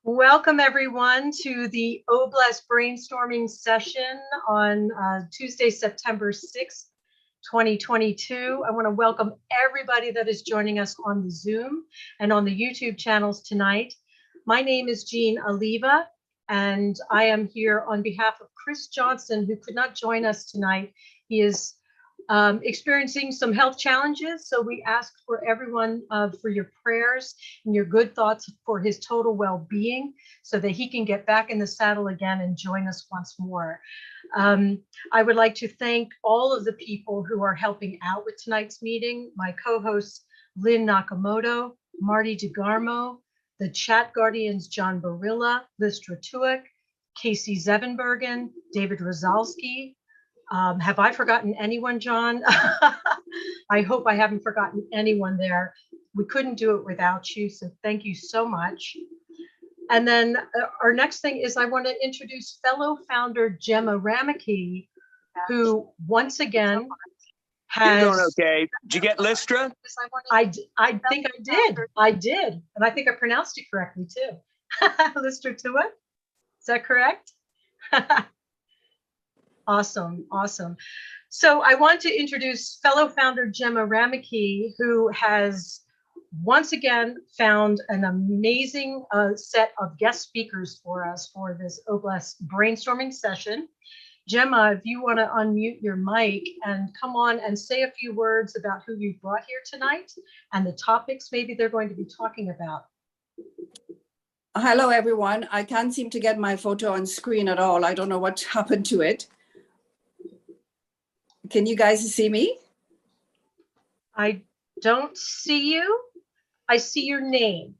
Welcome everyone to the OBLES brainstorming session on Tuesday, September 6th, 2022. I want to welcome everybody that is joining us on the Zoom and on the YouTube channels tonight. My name is Jean Oliva, and I am here on behalf of Chris Johnson, who could not join us tonight. He is experiencing some health challenges, so we ask for everyone for your prayers and your good thoughts for his total well-being so that he can get back in the saddle again and join us once more. I would like to thank all of the people who are helping out with tonight's meeting, my co-hosts Lynn Nakamoto, Marty DeGarmo, the chat guardians John Barilla, Liz Tratuick, Casey Zevenbergen, David Rosalski. Have I forgotten anyone, John? I hope I haven't forgotten anyone there. We couldn't do it without you, so thank you so much. And then our next thing is I want to introduce fellow founder Gemma Ramaki, who once again has... You're doing okay. Did you get Lystra? I think I did. I did. And I think I pronounced it correctly too. Lystra Tua? Is that correct? Awesome, awesome. So I want to introduce fellow founder Gemma Ramaki, who has once again found an amazing set of guest speakers for us for this OBLES brainstorming session. Gemma, if you want to unmute your mic and come on and say a few words about who you brought here tonight and the topics maybe they're going to be talking about. Hello, everyone. I can't seem to get my photo on screen at all. I don't know what happened to it. Can you guys see me? I don't see you. I see your name.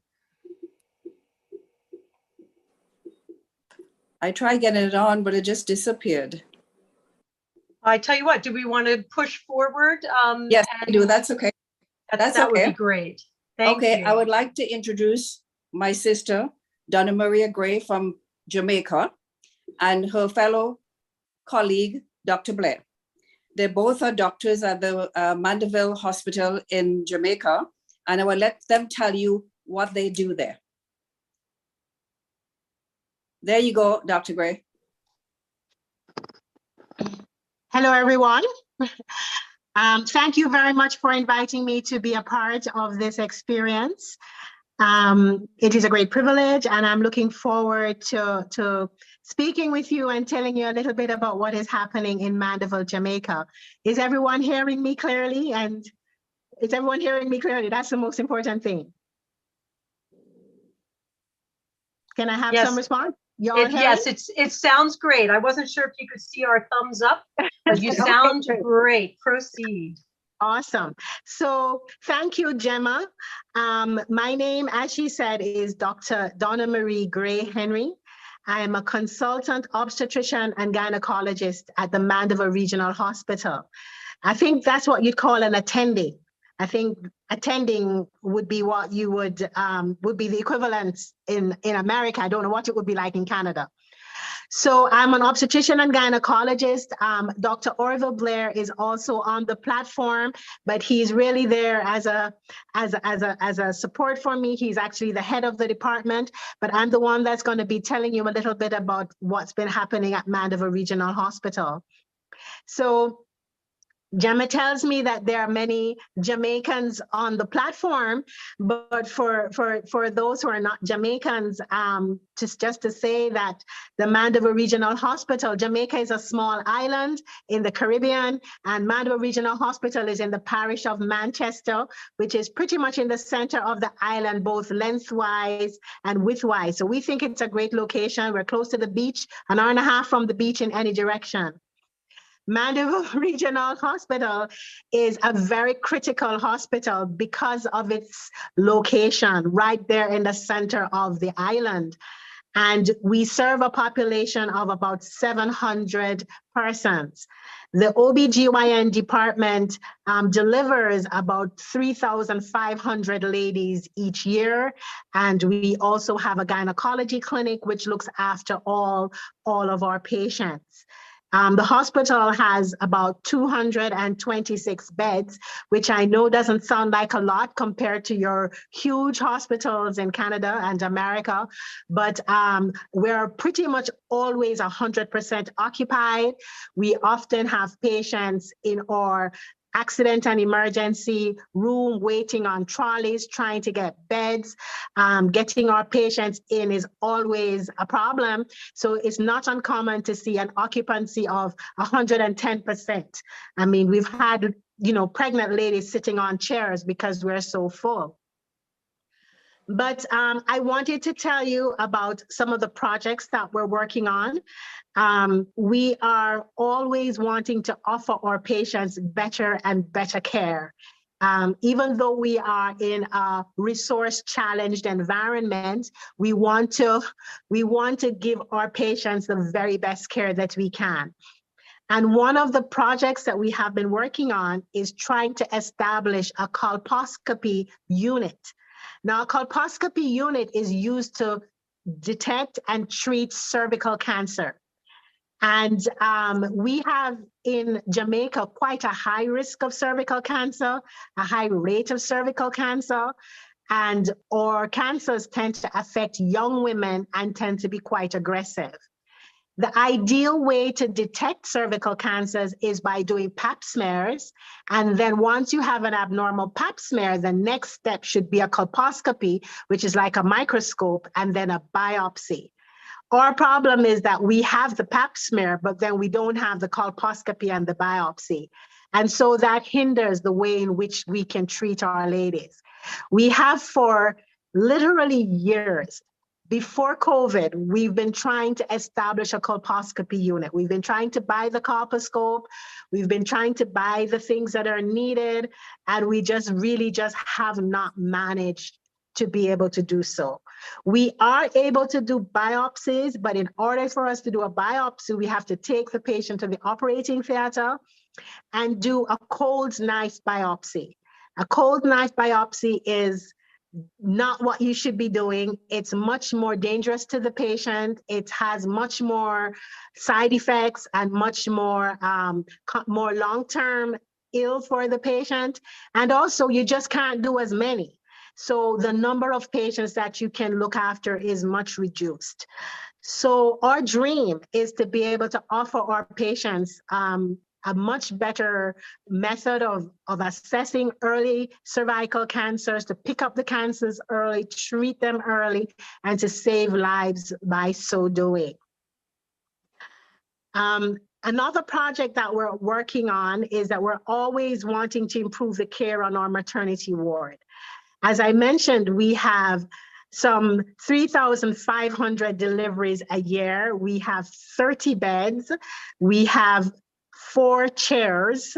I tried getting it on, but it just disappeared. I tell you what, do we want to push forward? Yes, I do. That's okay. That would be great. Thank you. I would like to introduce my sister, Donna Maria Gray from Jamaica, and her fellow colleague, Dr. Blair. They both are doctors at the Mandeville Hospital in Jamaica, and I will let them tell you what they do there. There you go, Dr. Gray. Hello, everyone. Thank you very much for inviting me to be a part of this experience. It is a great privilege, and I'm looking forward to speaking with you and telling you a little bit about what is happening in Mandeville, Jamaica. Is everyone hearing me clearly? And is everyone hearing me clearly? That's the most important thing. Can I have some response? Yes, it sounds great. I wasn't sure if you could see our thumbs up, but you sound great. Proceed. Awesome. So thank you, Gemma. My name, as she said, is Dr. Donna Marie Gray Henry. I am a consultant obstetrician and gynecologist at the Mandeville Regional Hospital. I think that's what you'd call an attending. I think attending would be what you would be the equivalent in America. I don't know what it would be like in Canada. So I'm an obstetrician and gynecologist. Dr. Orville Blair is also on the platform, but he's really there as a support for me. He's actually the head of the department, but I'm the one that's going to be telling you a little bit about what's been happening at Mandeville Regional Hospital. So Gemma tells me that there are many Jamaicans on the platform, but for those who are not Jamaicans, just to say that the Mandeville Regional Hospital, Jamaica is a small island in the Caribbean, and Mandeville Regional Hospital is in the parish of Manchester, which is pretty much in the center of the island, both lengthwise and widthwise. So we think it's a great location. We're close to the beach, an hour and a half from the beach in any direction. Mandeville Regional Hospital is a very critical hospital because of its location right there in the center of the island. And we serve a population of about 700 persons. The OBGYN department delivers about 3,500 ladies each year. And we also have a gynecology clinic, which looks after all of our patients. The hospital has about 226 beds, which I know doesn't sound like a lot compared to your huge hospitals in Canada and America, but we're pretty much always 100% occupied. We often have patients in our accident and emergency room waiting on trolleys, trying to get beds. Getting our patients in is always a problem. So it's not uncommon to see an occupancy of 110%. I mean, we've had, pregnant ladies sitting on chairs because we're so full. But I wanted to tell you about some of the projects that we're working on. We are always wanting to offer our patients better and better care. Even though we are in a resource-challenged environment, we want to give our patients the very best care that we can. And one of the projects that we have been working on is trying to establish a colposcopy unit. Now, a colposcopy unit is used to detect and treat cervical cancer. And we have in Jamaica quite a high risk of cervical cancer, a high rate of cervical cancer, and our cancers tend to affect young women and tend to be quite aggressive. The ideal way to detect cervical cancers is by doing pap smears. And then once you have an abnormal pap smear, the next step should be a colposcopy, which is like a microscope, and then a biopsy. Our problem is that we have the pap smear, but then we don't have the colposcopy and the biopsy. And so that hinders the way in which we can treat our ladies. We have for literally years. Before COVID, we've been trying to establish a colposcopy unit. We've been trying to buy the colposcope. We've been trying to buy the things that are needed, and we just have not managed to be able to do so. We are able to do biopsies, but in order for us to do a biopsy, we have to take the patient to the operating theater and do a cold knife biopsy. A cold knife biopsy is not what you should be doing. It's much more dangerous to the patient. It has much more side effects and much more, more long-term ill for the patient. And also you just can't do as many. So the number of patients that you can look after is much reduced. So our dream is to be able to offer our patients a much better method of assessing early cervical cancers, to pick up the cancers early, treat them early, and to save lives by so doing. Another project that we're working on is that we're always wanting to improve the care on our maternity ward. As I mentioned, we have some 3,500 deliveries a year. We have 30 beds. We have 4 chairs,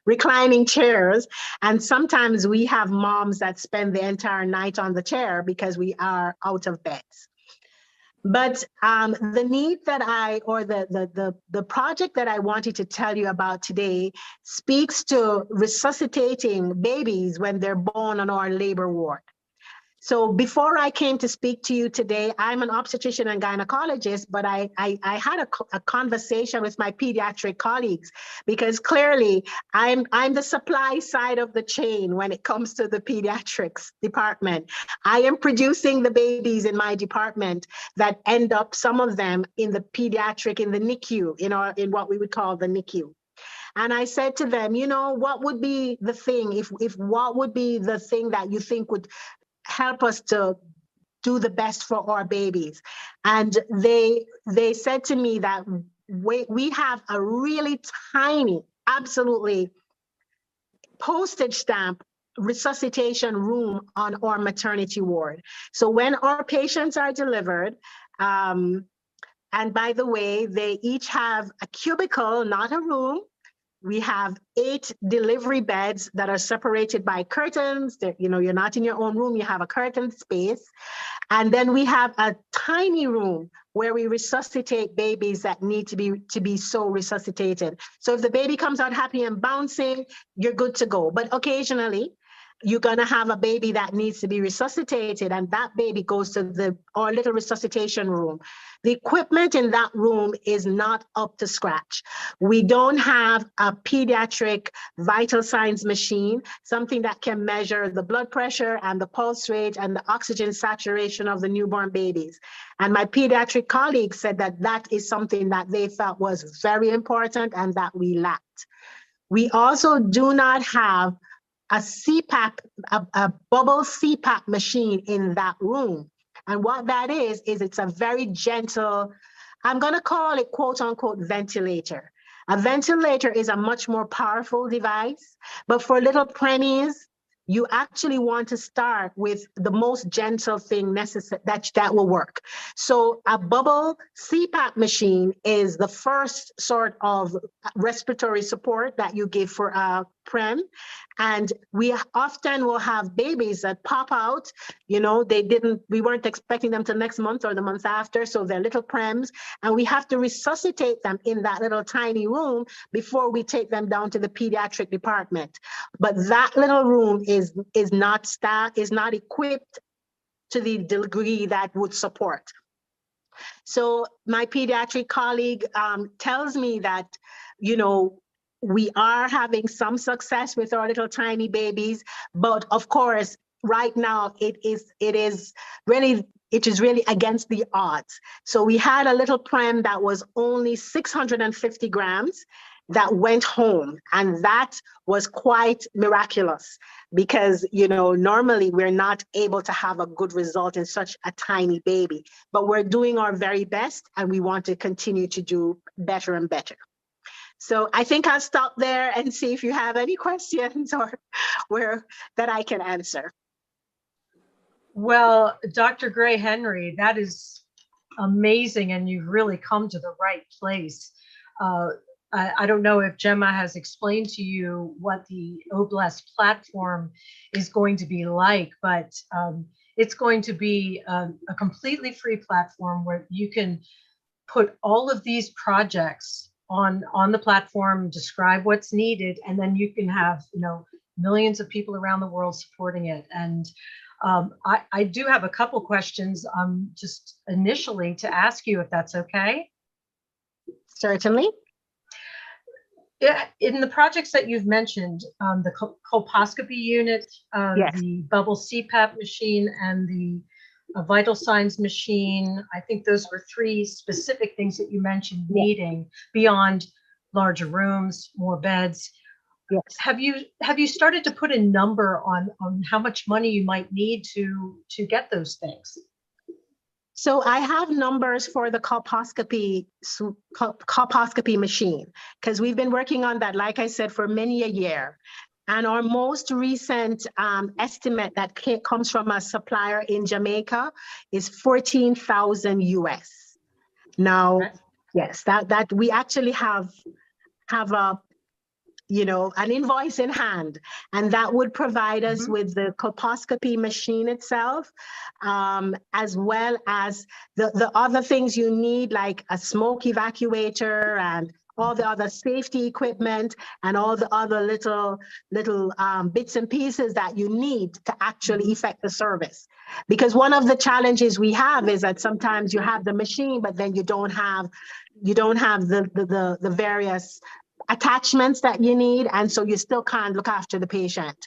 reclining chairs. And sometimes we have moms that spend the entire night on the chair because we are out of beds. But the need that the project that I wanted to tell you about today speaks to resuscitating babies when they're born on our labor ward. So before I came to speak to you today, I'm an obstetrician and gynecologist, but I had a conversation with my pediatric colleagues because clearly I'm the supply side of the chain when it comes to the pediatrics department. I am producing the babies in my department that end up, some of them in the pediatric, in the NICU, in what we would call the NICU. And I said to them, what would be the thing, what would be the thing that you think would help us to do the best for our babies? And they said to me that we have a really tiny, absolutely postage stamp resuscitation room on our maternity ward. So when our patients are delivered, and by the way, they each have a cubicle, not a room. We have 8 delivery beds that are separated by curtains. You're not in your own room, you have a curtain space. And then we have a tiny room where we resuscitate babies that need to be so resuscitated. So if the baby comes out happy and bouncing, you're good to go. But occasionally, you're going to have a baby that needs to be resuscitated, and that baby goes to our little resuscitation room. The equipment in that room is not up to scratch. We don't have a pediatric vital signs machine, something that can measure the blood pressure and the pulse rate and the oxygen saturation of the newborn babies. And my pediatric colleagues said that that is something that they felt was very important and that we lacked. We also do not have a CPAP, a bubble CPAP machine in that room. And what that is it's a very gentle, I'm going to call it quote unquote ventilator. A ventilator is a much more powerful device, but for little preemies, you actually want to start with the most gentle thing necessary that will work. So a bubble CPAP machine is the first sort of respiratory support that you give for a prem. And we often will have babies that pop out, we weren't expecting them till next month or the month after. So they're little prems, and we have to resuscitate them in that little tiny room before we take them down to the pediatric department. But that little room is not equipped to the degree that would support. So my pediatric colleague tells me that, we are having some success with our little tiny babies, but of course, right now it is really against the odds. So we had a little prem that was only 650 grams that went home, and that was quite miraculous because, normally we're not able to have a good result in such a tiny baby, but we're doing our very best and we want to continue to do better and better. So I think I'll stop there and see if you have any questions or that I can answer. Well, Dr. Gray Henry, that is amazing, and you've really come to the right place. I don't know if Gemma has explained to you what the OBLES platform is going to be like, but it's going to be a completely free platform where you can put all of these projects on the platform, describe what's needed, and then you can have millions of people around the world supporting it. And I do have a couple questions just initially to ask you, if that's okay. Certainly. Yeah, in the projects that you've mentioned, the colposcopy unit, Yes. the bubble CPAP machine, and the vital signs machine, I think those were three specific things that you mentioned needing beyond larger rooms, more beds. Yes. Have you started to put a number on how much money you might need to get those things? So I have numbers for the colposcopy machine, because we've been working on that, like I said, for many a year. And our most recent estimate that comes from a supplier in Jamaica is 14,000 US. Now, yes, that we actually have a an invoice in hand, and that would provide us with the colposcopy machine itself, as well as the other things you need, like a smoke evacuator and all the other safety equipment and all the other little bits and pieces that you need to actually effect the service. Because one of the challenges we have is that sometimes you have the machine, but then you don't have the various attachments that you need, and so you still can't look after the patient.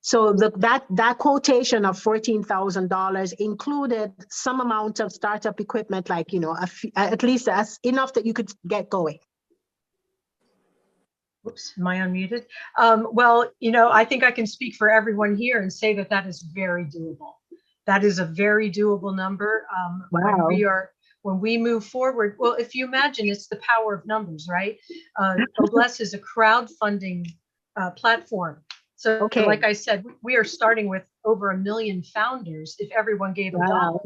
So that quotation of $14,000 included some amount of startup equipment, like at least enough that you could get going. Oops, am I unmuted? Well, I think I can speak for everyone here and say that is very doable. That is a very doable number. Wow. When we move forward, well, if you imagine, it's the power of numbers, right? OBLES is a crowdfunding platform. So like I said, we are starting with over 1 million founders. If everyone gave $1,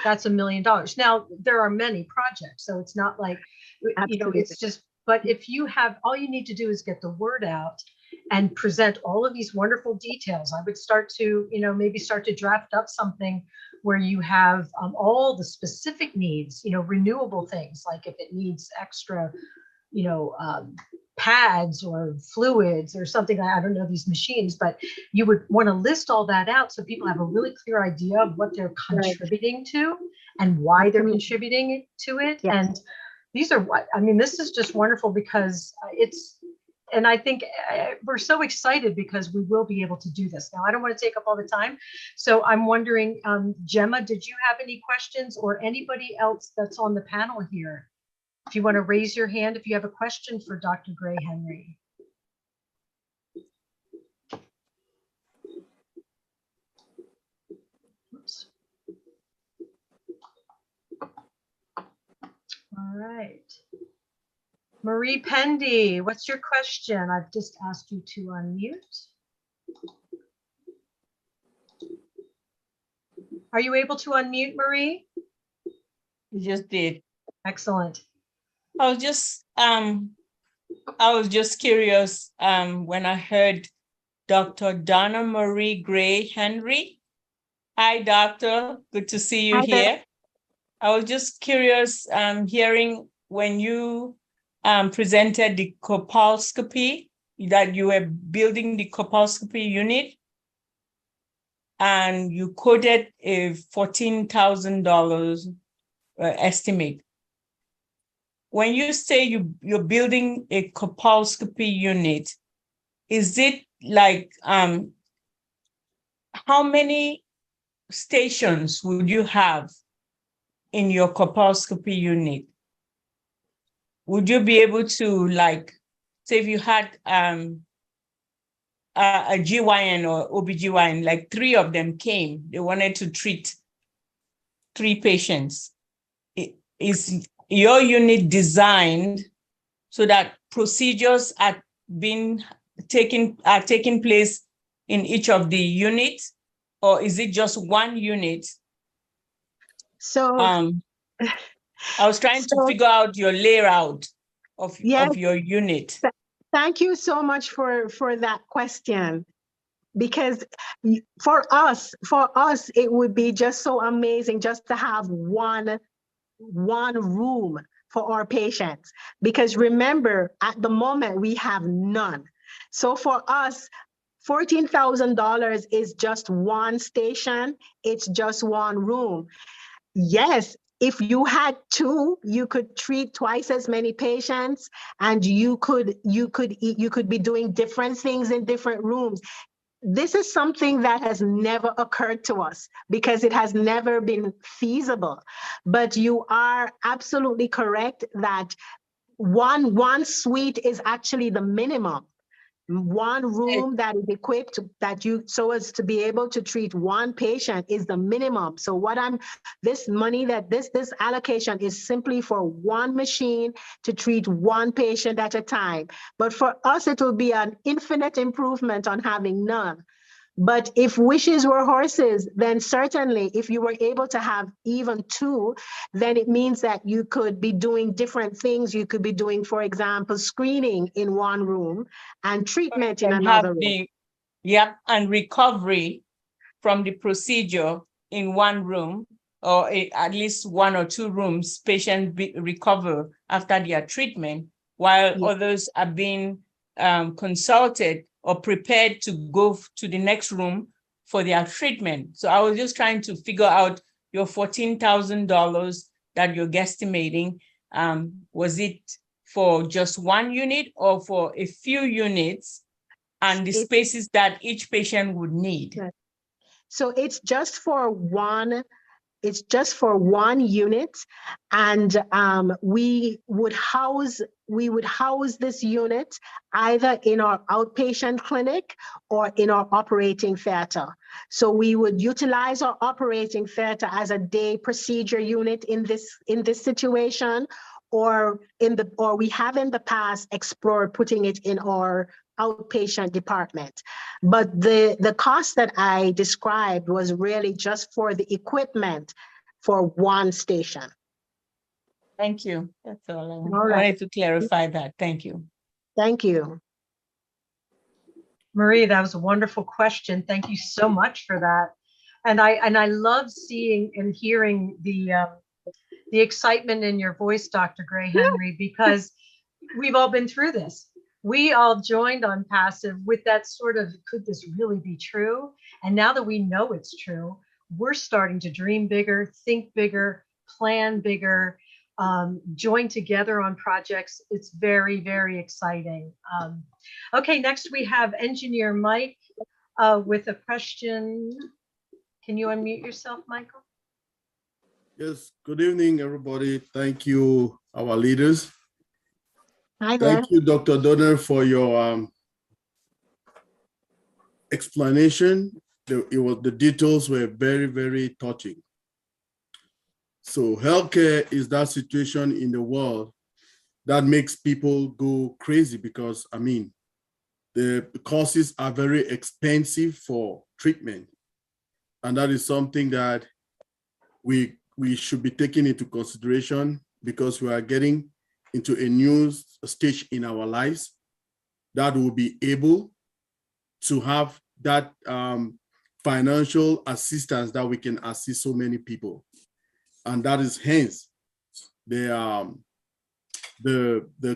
that's $1 million. Now, there are many projects, so it's not like, it's just, but if you have, all you need to do is get the word out and present all of these wonderful details. I would start to, maybe start to draft up something where you have all the specific needs, renewable things, like if it needs extra, pads or fluids or something. I don't know these machines, but you would want to list all that out so people have a really clear idea of what they're Right. contributing to and why they're Absolutely. contributing to it. Yeah. And these are what, I mean, this is just wonderful because and I think we're so excited because we will be able to do this. Now, I don't want to take up all the time. So I'm wondering, Gemma, did you have any questions or anybody else that's on the panel here? If you want to raise your hand, if you have a question for Dr. Gray Henry. Oops. All right. Marie Pendy, what's your question? I've just asked you to unmute. Are you able to unmute, Marie? You just did. Excellent. I was just curious when I heard Dr. Donna Marie Gray Henry. Hi, doctor. Good to see you Hi there. here. I was just curious hearing when you presented the colposcopy, that you were building the colposcopy unit and you quoted a $14,000 estimate. When you say you're building a colposcopy unit, is it like how many stations would you have in your colposcopy unit? Would you be able to, like, say if you had a GYN or OBGYN, like 3 of them came, they wanted to treat 3 patients. Is your unit designed so that procedures are taking place in each of the units, or is it just one unit? So, I was trying to figure out your layout of yes, your unit. thank you so much for that question. Because for us, it would be just so amazing just to have one room for our patients. Because remember, at the moment, we have none. So for us, $14,000 is just one station. It's just one room. Yes, if you had 2, you could treat twice as many patients, and you could be doing different things in different rooms. This is something that has never occurred to us because it has never been feasible. But you are absolutely correct that one suite is actually the minimum. One room that is equipped so as to be able to treat one patient is the minimum. So this allocation is simply for one machine to treat one patient at a time. But for us, it will be an infinite improvement on having none. But if wishes were horses, then certainly if you were able to have even 2, then it means that you could be doing different things. You could be doing, for example, screening in one room and treatment in another room. And recovery from the procedure in one room, or at least 1 or 2 rooms, patients recover after their treatment, while others are being consulted or prepared to go to the next room for their treatment. So I was just trying to figure out your $14,000 that you're guesstimating. Was it for just one unit or for a few units and the spaces that each patient would need? So it's just for one. It's just for one unit, and we would house this unit either in our outpatient clinic or in our operating theater. So we would utilize our operating theater as a day procedure unit in this situation, or we have in the past explored putting it in our outpatient department. But the cost that I described was really just for the equipment for one station. Thank you. That's all. All I right. wanted to clarify that. Thank you. Thank you. Marie, that was a wonderful question. Thank you so much for that. And I love seeing and hearing the excitement in your voice, Dr. Gray Henry, because we've all been through this. we all joined Onpassive with that sort of, could this really be true? And now that we know it's true, we're starting to dream bigger, think bigger, plan bigger, join together on projects. It's very, very exciting. Okay, next we have Engineer Mike with a question. Can you unmute yourself, Michael? Yes, good evening, everybody. Thank you, our leaders. Hi there. Thank you, Dr. Donner, for your explanation. The details were very, very touching. So healthcare is that situation in the world that makes people go crazy because, I mean, the costs are very expensive for treatment. And that is something that we should be taking into consideration because we are getting into a new stage in our lives that will be able to have that financial assistance that we can assist so many people. And that is hence the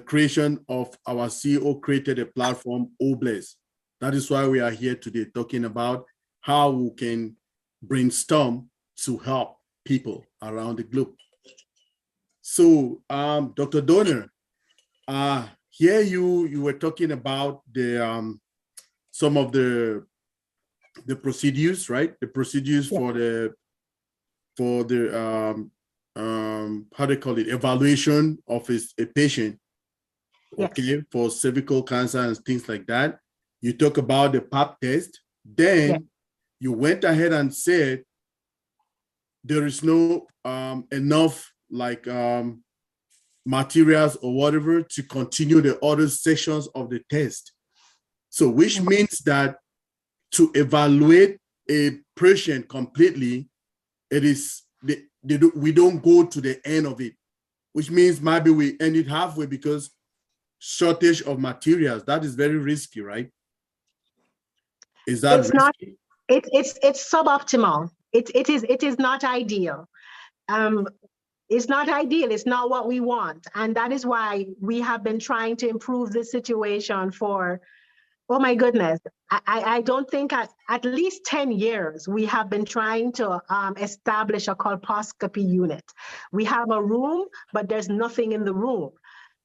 creation of our CEO created a platform, Obless. That is why we are here today talking about how we can brainstorm to help people around the globe. So, Dr. Donner, here you were talking about the some of the procedures, right? The procedures for the how do you call it, evaluation of a patient, okay, for cervical cancer and things like that. You talk about the pap test. Then you went ahead and said there is no enough like materials or whatever to continue the other sections of the test. So which means that to evaluate a patient completely, it is we don't go to the end of it, which means maybe we end it halfway because shortage of materials. That is very risky, right? Is that It's risky? not. It's suboptimal. It is not ideal. It's not ideal. It's not what we want, and that is why we have been trying to improve the situation for, oh my goodness, I don't think at least 10 years we have been trying to establish a colposcopy unit. We have a room, but there's nothing in the room.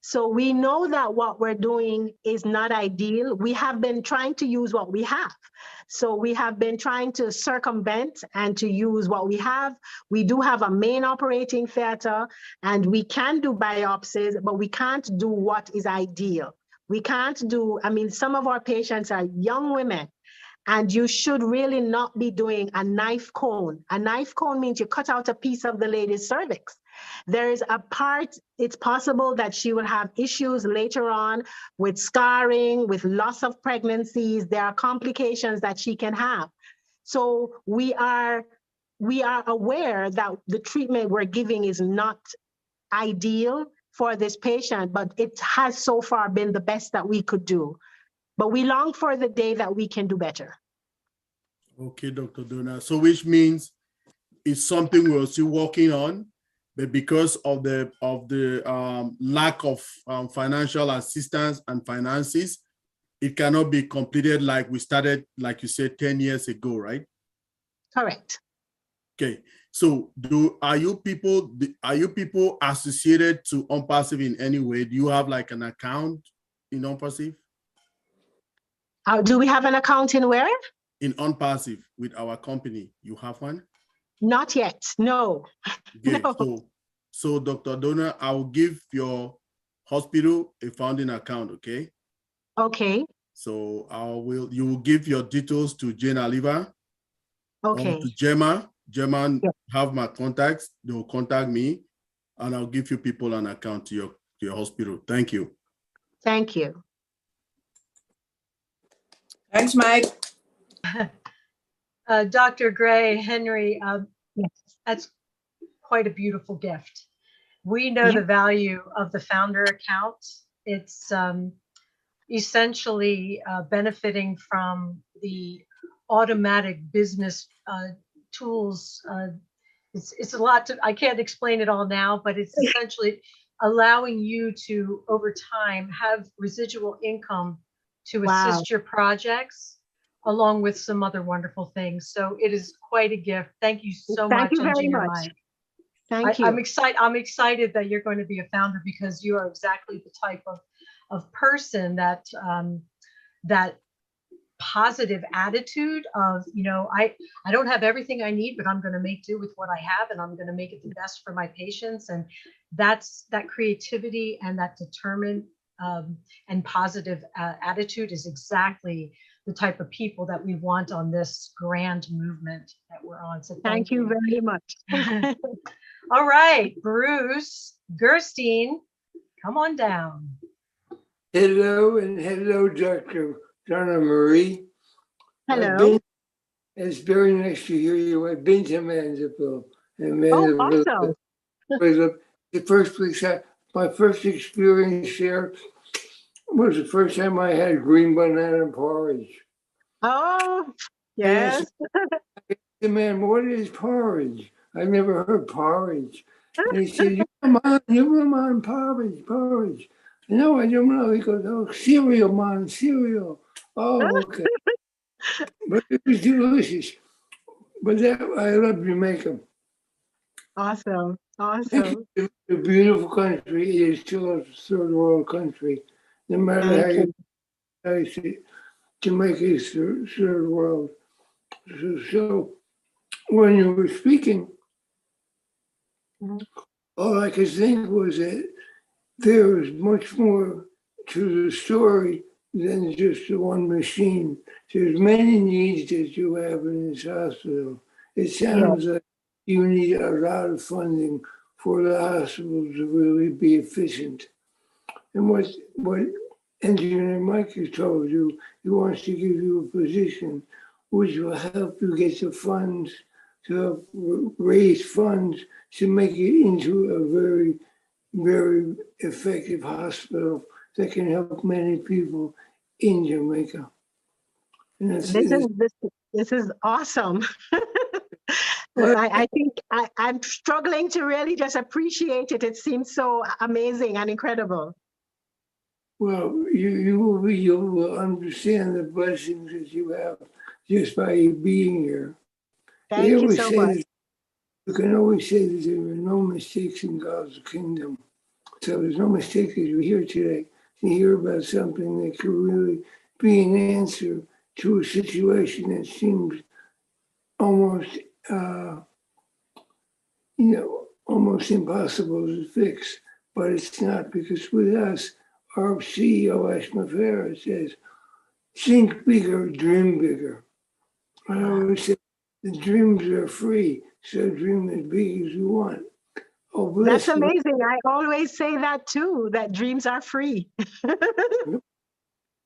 So we know that what we're doing is not ideal. We have been trying to use what we have. So we have been trying to circumvent and to use what we have. We do have a main operating theater and we can do biopsies, but we can't do what is ideal. We can't do, I mean, some of our patients are young women and you should really not be doing a knife cone. A knife cone means you cut out a piece of the lady's cervix. There is a part, it's possible that she will have issues later on with scarring, with loss of pregnancies. There are complications that she can have. So we are aware that the treatment we're giving is not ideal for this patient, but it has so far been the best that we could do. But we long for the day that we can do better. Okay, Dr. Donner. So which means it's something we're still working on, but because of the lack of financial assistance and finances, it cannot be completed like we started, like you said, 10 years ago, right? Correct. Okay. So are you people associated to Onpassive in any way? Do you have like an account in Onpassive? Do we have an account in where? In Onpassive with our company. You have one? Not yet, no. Okay, No. so Dr. Donner, I will give your hospital a founding account, okay? Okay. So you will give your details to Jane Oliver Okay. or to Gemma. Gemma Yeah. have my contacts. They will contact me and I'll give you people an account to your hospital. Thank you. Thank you. Thanks, Mike. Dr. Gray, Henry, Yes. that's quite a beautiful gift. We know the value of the founder account. It's essentially benefiting from the automatic business tools. It's a lot I can't explain it all now, but it's essentially allowing you to, over time, have residual income to Wow. assist your projects, along with some other wonderful things. So it is quite a gift. Thank you so Thank much, you very Engineer much. Mike. Thank I'm you. excited. I'm excited that you're going to be a founder, because you are exactly the type of person that that positive attitude of, I don't have everything I need, but I'm going to make do with what I have, and I'm going to make it the best for my patients. And that creativity and that determined and positive attitude is exactly the type of people that we want on this grand movement that we're on. So Thank you very much. All right, Bruce Gerstein, come on down. Hello, and hello, Dr. Donna Marie. Hello. It's very nice to hear you. I've been to Mandeville. And Oh, Mandeville awesome. was the first place, my first experience there was the first time I had green banana porridge. Oh, Yes. yes. The man, what is porridge? I've never heard porridge. And he said, you man, porridge. No, I don't know. He goes, oh, cereal, man, cereal. Oh, okay. But it was delicious. But I love Jamaica. Awesome. Awesome. It's a beautiful country. It is still a third world country. No matter how you say it, Jamaica is third world. So when you were speaking, all I could think was that there is much more to the story than just the one machine. There's many needs that you have in this hospital. It sounds like you need a lot of funding for the hospital to really be efficient. And what Engineer Mike has told you, he wants to give you a position which will help you get the funds, to help raise funds to make it into a very, very effective hospital that can help many people in Jamaica. And This is awesome. I think I'm struggling to really just appreciate it. It seems so amazing and incredible. Well, you will understand the blessings that you have just by being here. Thank you so much. You can always say that there are no mistakes in God's kingdom. So there's no mistake that you're here today to hear about something that could really be an answer to a situation that seems almost, almost impossible to fix. But it's not, because with us, our CEO, Ashma Farah, says, think bigger, dream bigger. I always say, the dreams are free, so dream as big as you want. Oh, bless That's amazing. I always say that too, that dreams are free.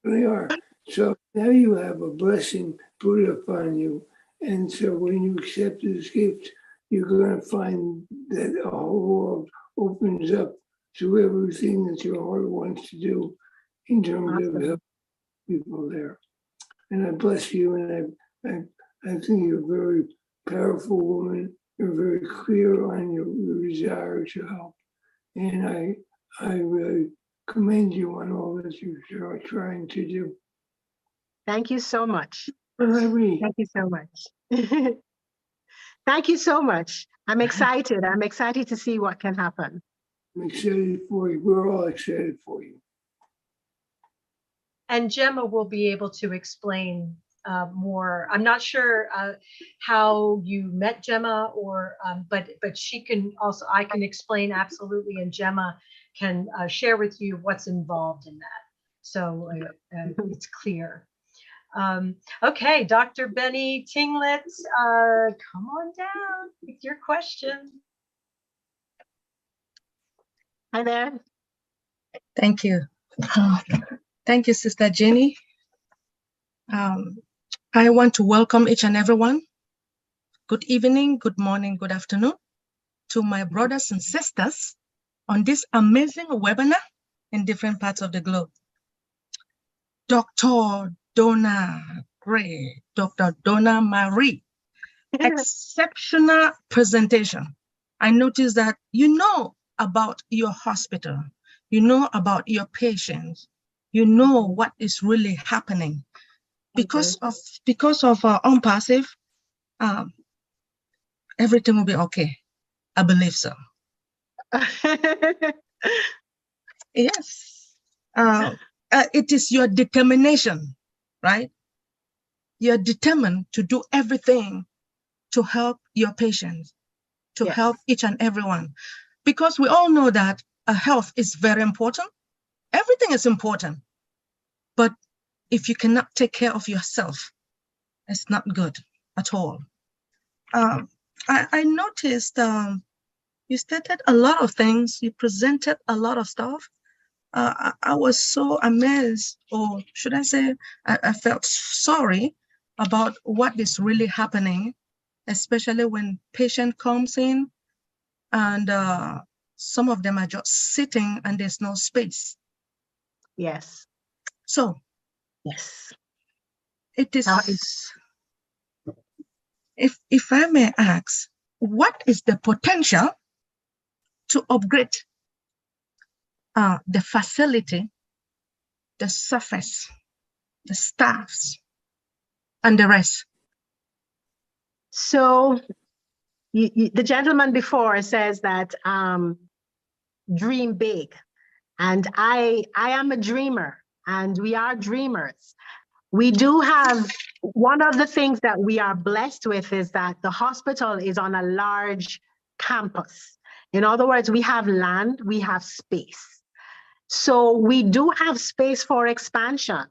They are. So now you have a blessing put upon you. And so when you accept this gift, you're going to find that the whole world opens up to everything that your heart wants to do in terms of helping people there. And I bless you, and I think you're a very powerful woman. You're very clear on your desire to help. And I really commend you on all that you're trying to do. Thank you so much. Thank you so much. Thank you so much. I'm excited. I'm excited to see what can happen. I'm excited for you. We're all excited for you. And Gemma will be able to explain more. I'm not sure how you met Gemma, or but she can also, I can explain absolutely, and Gemma can share with you what's involved in that. So it's clear. Okay, Dr. Benny Tinglet, come on down with your question. Hi there. Thank you. Thank you, Sister Jenny. I want to welcome each and everyone. Good evening, good morning, good afternoon to my brothers and sisters on this amazing webinar in different parts of the globe. Dr. Donna Gray, Dr. Donna Marie, exceptional presentation. I noticed that, about your hospital. You know about your patients. You know what is really happening. Because of Onpassive, everything will be okay. I believe so. Yes. It is your determination, right? You're determined to do everything to help your patients, to Yes. help each and everyone. Because we all know that health is very important. Everything is important. But if you cannot take care of yourself, it's not good at all. I noticed you stated a lot of things. You presented a lot of stuff. I was so amazed, or should I say, I felt sorry about what is really happening, especially when patient comes in and some of them are just sitting and there's no space. Yes. So Yes. it is, Now, if I may ask, what is the potential to upgrade the facility, the surface, the staffs, and the rest? So the gentleman before says that dream big, and I am a dreamer, and we are dreamers. We do have, one of the things that we are blessed with is that the hospital is on a large campus. In other words, we have land, we have space. So we do have space for expansion.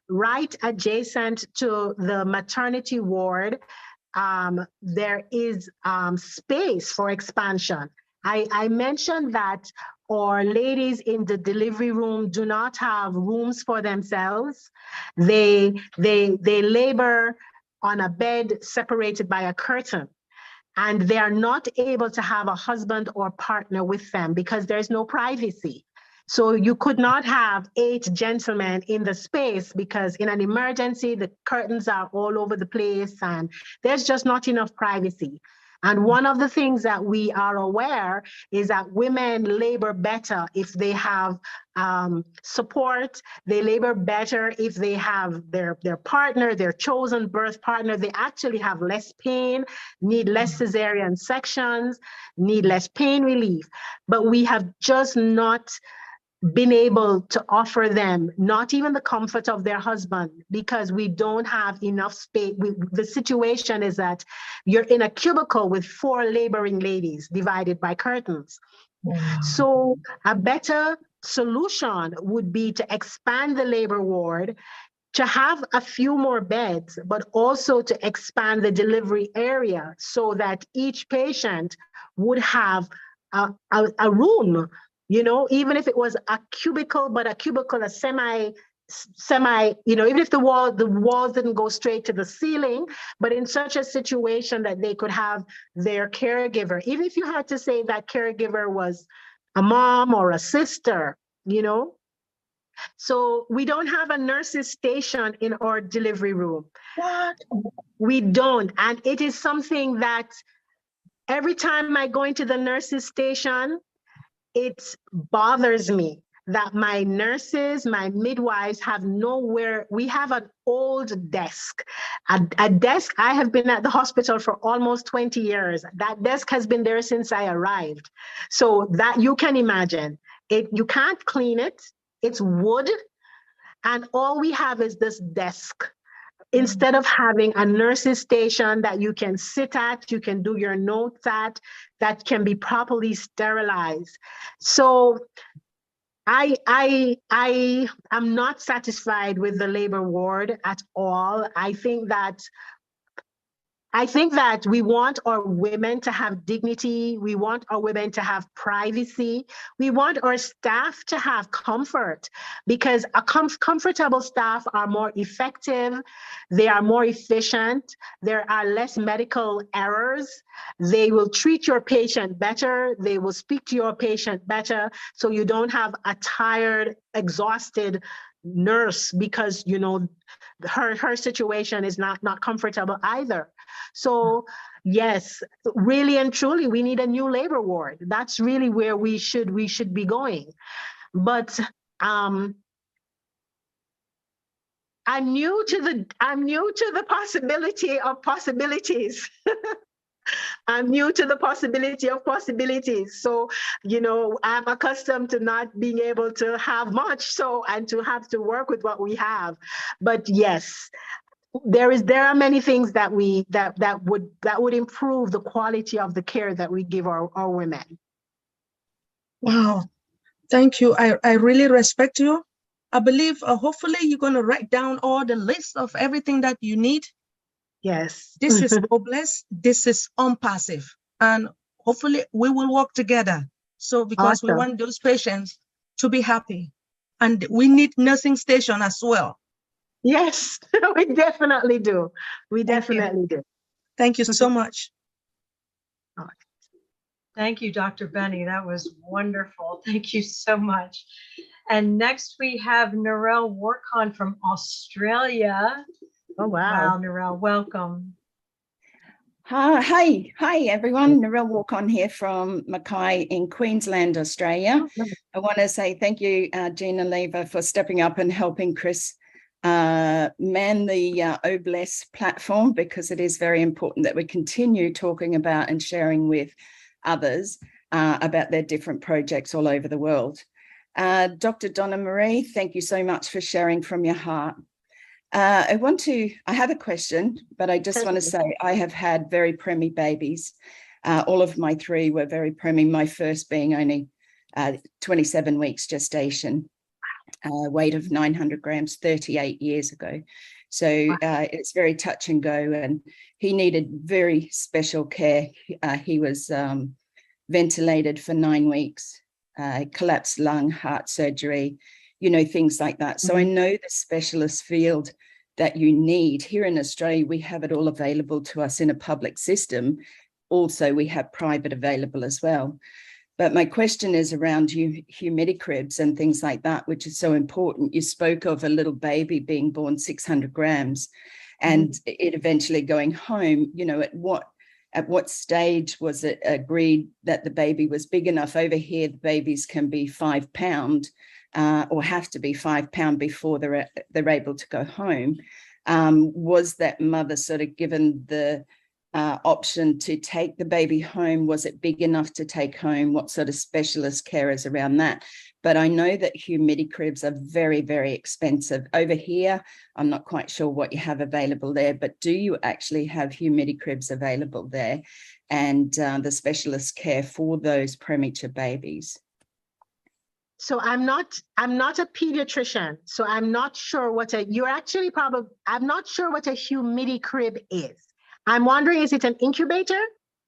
Right adjacent to the maternity ward, there is space for expansion. I mentioned that our ladies in the delivery room do not have rooms for themselves. They labor on a bed separated by a curtain, and they are not able to have a husband or partner with them because there's no privacy. So you could not have 8 gentlemen in the space because in an emergency, the curtains are all over the place and there's just not enough privacy. And one of the things that we are aware is that women labor better if they have support. They labor better if they have their partner, their chosen birth partner. They actually have less pain, need less cesarean sections, need less pain relief. But we have just not been able to offer them not even the comfort of their husband because we don't have enough space. The situation is that you're in a cubicle with 4 laboring ladies divided by curtains. Wow. So a better solution would be to expand the labor ward, to have a few more beds, but also to expand the delivery area so that each patient would have a room. You know, even if it was a cubicle, but a cubicle, a semi, you know, even if the walls didn't go straight to the ceiling, but in such a situation that they could have their caregiver, even if you had to say that caregiver was a mom or a sister, you know. So we don't have a nurse's station in our delivery room. What? We don't. And it is something that every time I go into the nurse's station, it bothers me that my nurses, my midwives have nowhere. We have an old desk, a desk. I have been at the hospital for almost 20 years. That desk has been there since I arrived. So that you can imagine it, you can't clean it. It's wood. And all we have is this desk. Instead of having a nurse's station that you can sit at, you can do your notes at, that can be properly sterilized. So I am not satisfied with the labor ward at all. I think that we want our women to have dignity. We want our women to have privacy. We want our staff to have comfort because a comfortable staff are more effective. They are more efficient. There are less medical errors. They will treat your patient better. They will speak to your patient better. So you don't have a tired, exhausted nurse because, you know, her situation is not comfortable either. So yes, really and truly, we need a new labor ward. That's really where we should be going. But I'm new to the possibility of possibilities. I'm new to the possibility of possibilities. So, I'm accustomed to not being able to have much, and to have to work with what we have. But yes, there are many things that would improve the quality of the care that we give our women. Wow. Thank you. I really respect you. I believe hopefully you're going to write down all the list of everything that you need. Yes. This is Obless. This is Onpassive. And hopefully we will work together. So because we Awesome. want those patients to be happy. And we need nursing station as well. Yes, we definitely do. We Thank you. definitely do. Thank you so much. Thank you, Dr. Benny. That was wonderful. Thank you so much. And next we have Narelle Warkon from Australia. Oh, Wow, wow. Narelle, welcome. Hi everyone. Narelle Warkon here from Mackay in Queensland, Australia. I want to say thank you, Gina Lever, for stepping up and helping Chris man the Obless platform, because it is very important that we continue talking about and sharing with others about their different projects all over the world. Dr. Donna Marie, thank you so much for sharing from your heart. I have a question, but I just want to say I have had very preemie babies. All of my three were very preemie, my first being only 27 weeks gestation, weight of 900 grams 38 years ago. So it's very touch and go, and he needed very special care. He was ventilated for 9 weeks, collapsed lung, heart surgery, things like that. So I know the specialist field that you need. Here in Australia, we have it all available to us in a public system. Also, we have private available as well. But my question is around humidicribs and things like that, which is so important. You spoke of a little baby being born 600 grams and it eventually going home. At what stage was it agreed that the baby was big enough? Over here, the babies can be 5 pounds or have to be 5 pounds before they're able to go home. Was that mother sort of given the option to take the baby home? Was it big enough to take home? What sort of specialist care is around that? But I know that humidicribs are very, very expensive. Over here, I'm not quite sure what you have available there, but do you actually have humidicribs available there and the specialist care for those premature babies? So I'm not a pediatrician, so I'm not sure I'm not sure what a humidicrib is. I'm wondering, is it an incubator?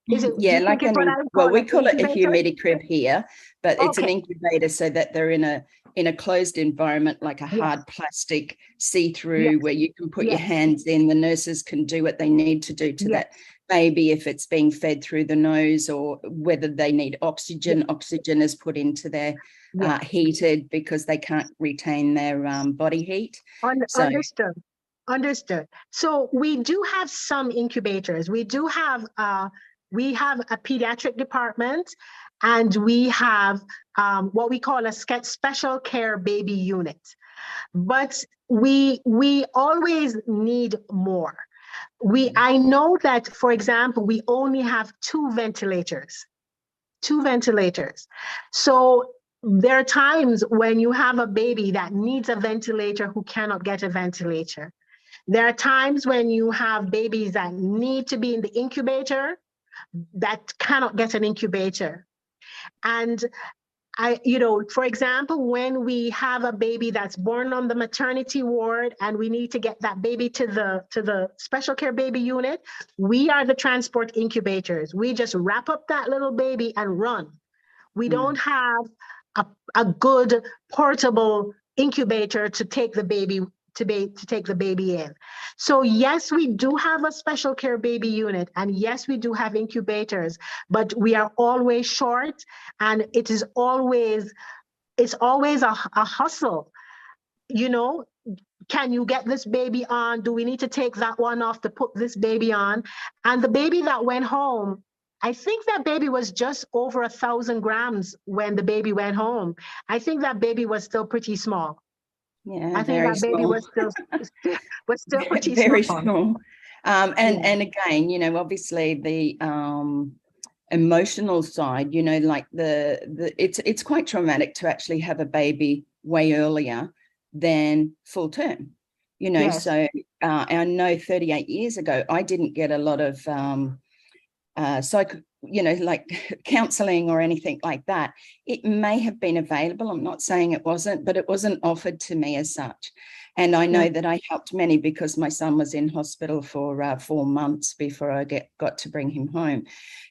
Is it? Yeah, like we call it a humidicrib here, but it's an incubator so that they're in a closed environment, like a hard plastic see-through where you can put your hands in. The nurses can do what they need to do to that baby if it's being fed through the nose, or whether they need oxygen. Oxygen is put into their heated because they can't retain their body heat. Understood. So we do have some incubators. We have a pediatric department, and we have what we call a special care baby unit. But we always need more. I know that, for example, we only have two ventilators. So there are times when you have a baby that needs a ventilator who cannot get a ventilator. There are times when you have babies that need to be in the incubator that cannot get an incubator. And for example, when we have a baby that's born on the maternity ward and we need to get that baby to the special care baby unit, we are the transport incubators. We just wrap up that little baby and run. We don't have a good portable incubator to take the baby in. So yes, we do have a special care baby unit, and yes, we do have incubators, but we are always short, and it's always a hustle you know, can you get this baby on? Do we need to take that one off to put this baby on? And the baby that went home, I think that baby was just over 1,000 grams when the baby went home. I think that baby was still pretty small. Yeah, I think very that baby small. was still pretty Very small. small. And again, you know, obviously the emotional side, you know, like it's quite traumatic to actually have a baby way earlier than full term, you know. Yes. So I know 38 years ago, I didn't get a lot of you know, like counseling or anything like that. It may have been available. I'm not saying it wasn't, but it wasn't offered to me as such. And I know that I helped many because my son was in hospital for 4 months before I got to bring him home.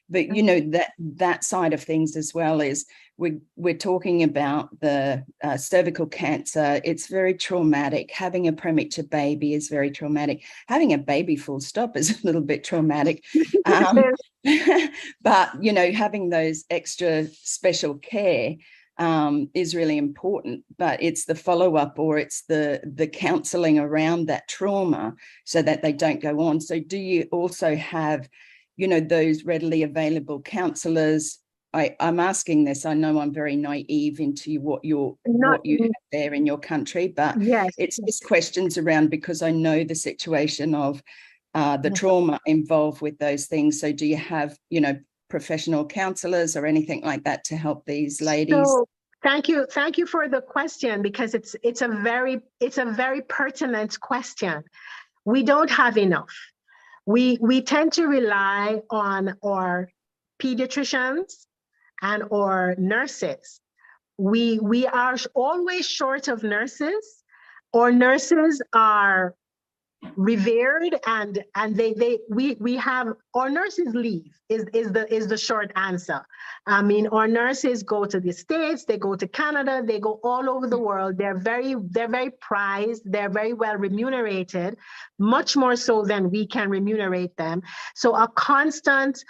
But, you know, that side of things as well is we're talking about the cervical cancer. It's very traumatic. Having a premature baby is very traumatic. Having a baby full stop is a little bit traumatic. But, you know, having those extra special care is really important, but it's the follow-up or it's the counseling around that trauma so that they don't go on. So do you also have, you know, those readily available counselors? I'm asking this, I know I'm very naive into what you have there in your country, but yes, it's just questions around because I know the situation of the trauma involved with those things. So do you have, you know, professional counselors or anything like that to help these ladies? So thank you for the question, because it's a very pertinent question. We don't have enough. We tend to rely on our pediatricians and our nurses. We are always short of nurses. Our nurses are revered, and we have our nurses leave is the short answer. I mean, our nurses go to the States, they go to Canada, they go all over the world. They're very prized, they're very well remunerated, much more so than we can remunerate them. So a constant